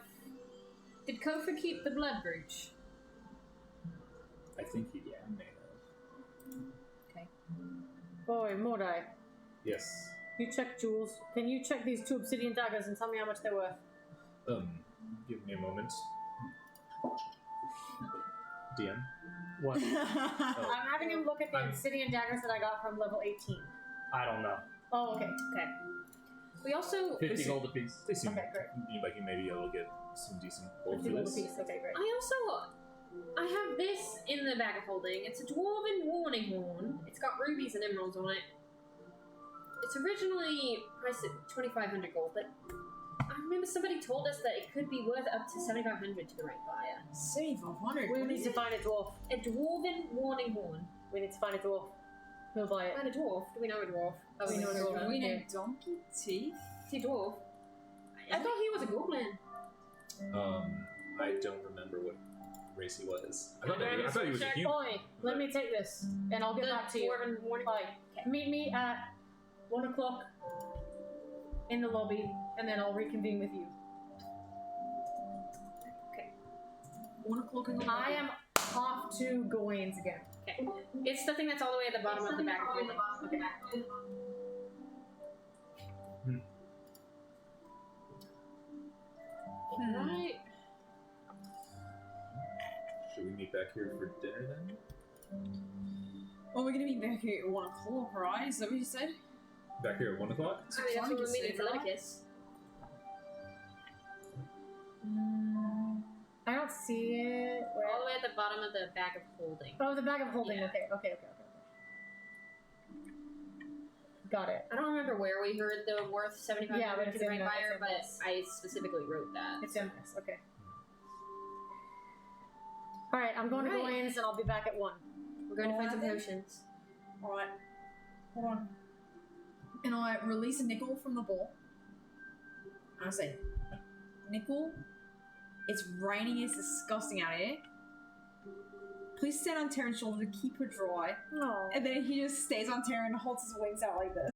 Did Kofa keep the blood brooch?
I think he may have.
Boy, Mordai,
Yes.
you check jewels. Can you check these 2 obsidian daggers and tell me how much they're worth?
Give me a moment. DM.
What?
Oh.
I'm having him look at the
I'm-
obsidian daggers that I got from level 18.
I don't know.
Oh, okay.
Okay. We also.
50 gold apiece.
They seem
Okay, great.
like you may be able to get some decent gold
50
for
gold
this.
apiece. Okay, great.
I have this in the bag of holding. It's a dwarven warning horn. It's got rubies and emeralds on it. It's originally priced at 2,500 gold, but I remember somebody told us that it could be worth up to 7,500 to the right buyer.
7,500.
We need to find a dwarf.
A dwarven warning horn.
We need to find a dwarf. He'll buy it.
Find a dwarf. Do we know a dwarf?
Oh, we know a dwarf.
We know
Yeah.
Donkey Teeth.
Is he a dwarf? I thought he was a goblin.
I don't remember what race he was. I
Random
thought he was a
check.
human.
Boy, let me take this, and I'll get
The
back to you.
dwarven warning
Bye. Meet me at 1 o'clock in the lobby, and then I'll reconvene with you.
1 o'clock in the
I am off to Gawain's again.
Okay. It's the thing that's all the way at the bottom of the bag of holding. Okay. Right.
Should we meet back here for dinner then?
Well, we're gonna be back here at 1 o'clock, right? Is that what you said?
Back here at 1 o'clock?
I mean, that's when we're meeting
Right?
Leviticus.
I don't see it. Where?
All the way at the bottom of the bag of holding.
Oh, the bag of holding.
Yeah.
Okay. Got it.
I don't remember where we heard the worth 75
Yeah, but
to
it's
the
in the-
Fire,
it's in
but
this.
I specifically wrote that.
It's in this. Okay. All right, I'm going to
Right.
Gawain's and I'll be back at 1.
We're going to find some
Alright.
potions.
Alright. Hold on. And I release a nickel from the ball. And I say, Nickel, it's raining, it's disgusting out here. Please stand on Terran's shoulder to keep her dry.
No.
And then he just stays on Terran and holds his wings out like this.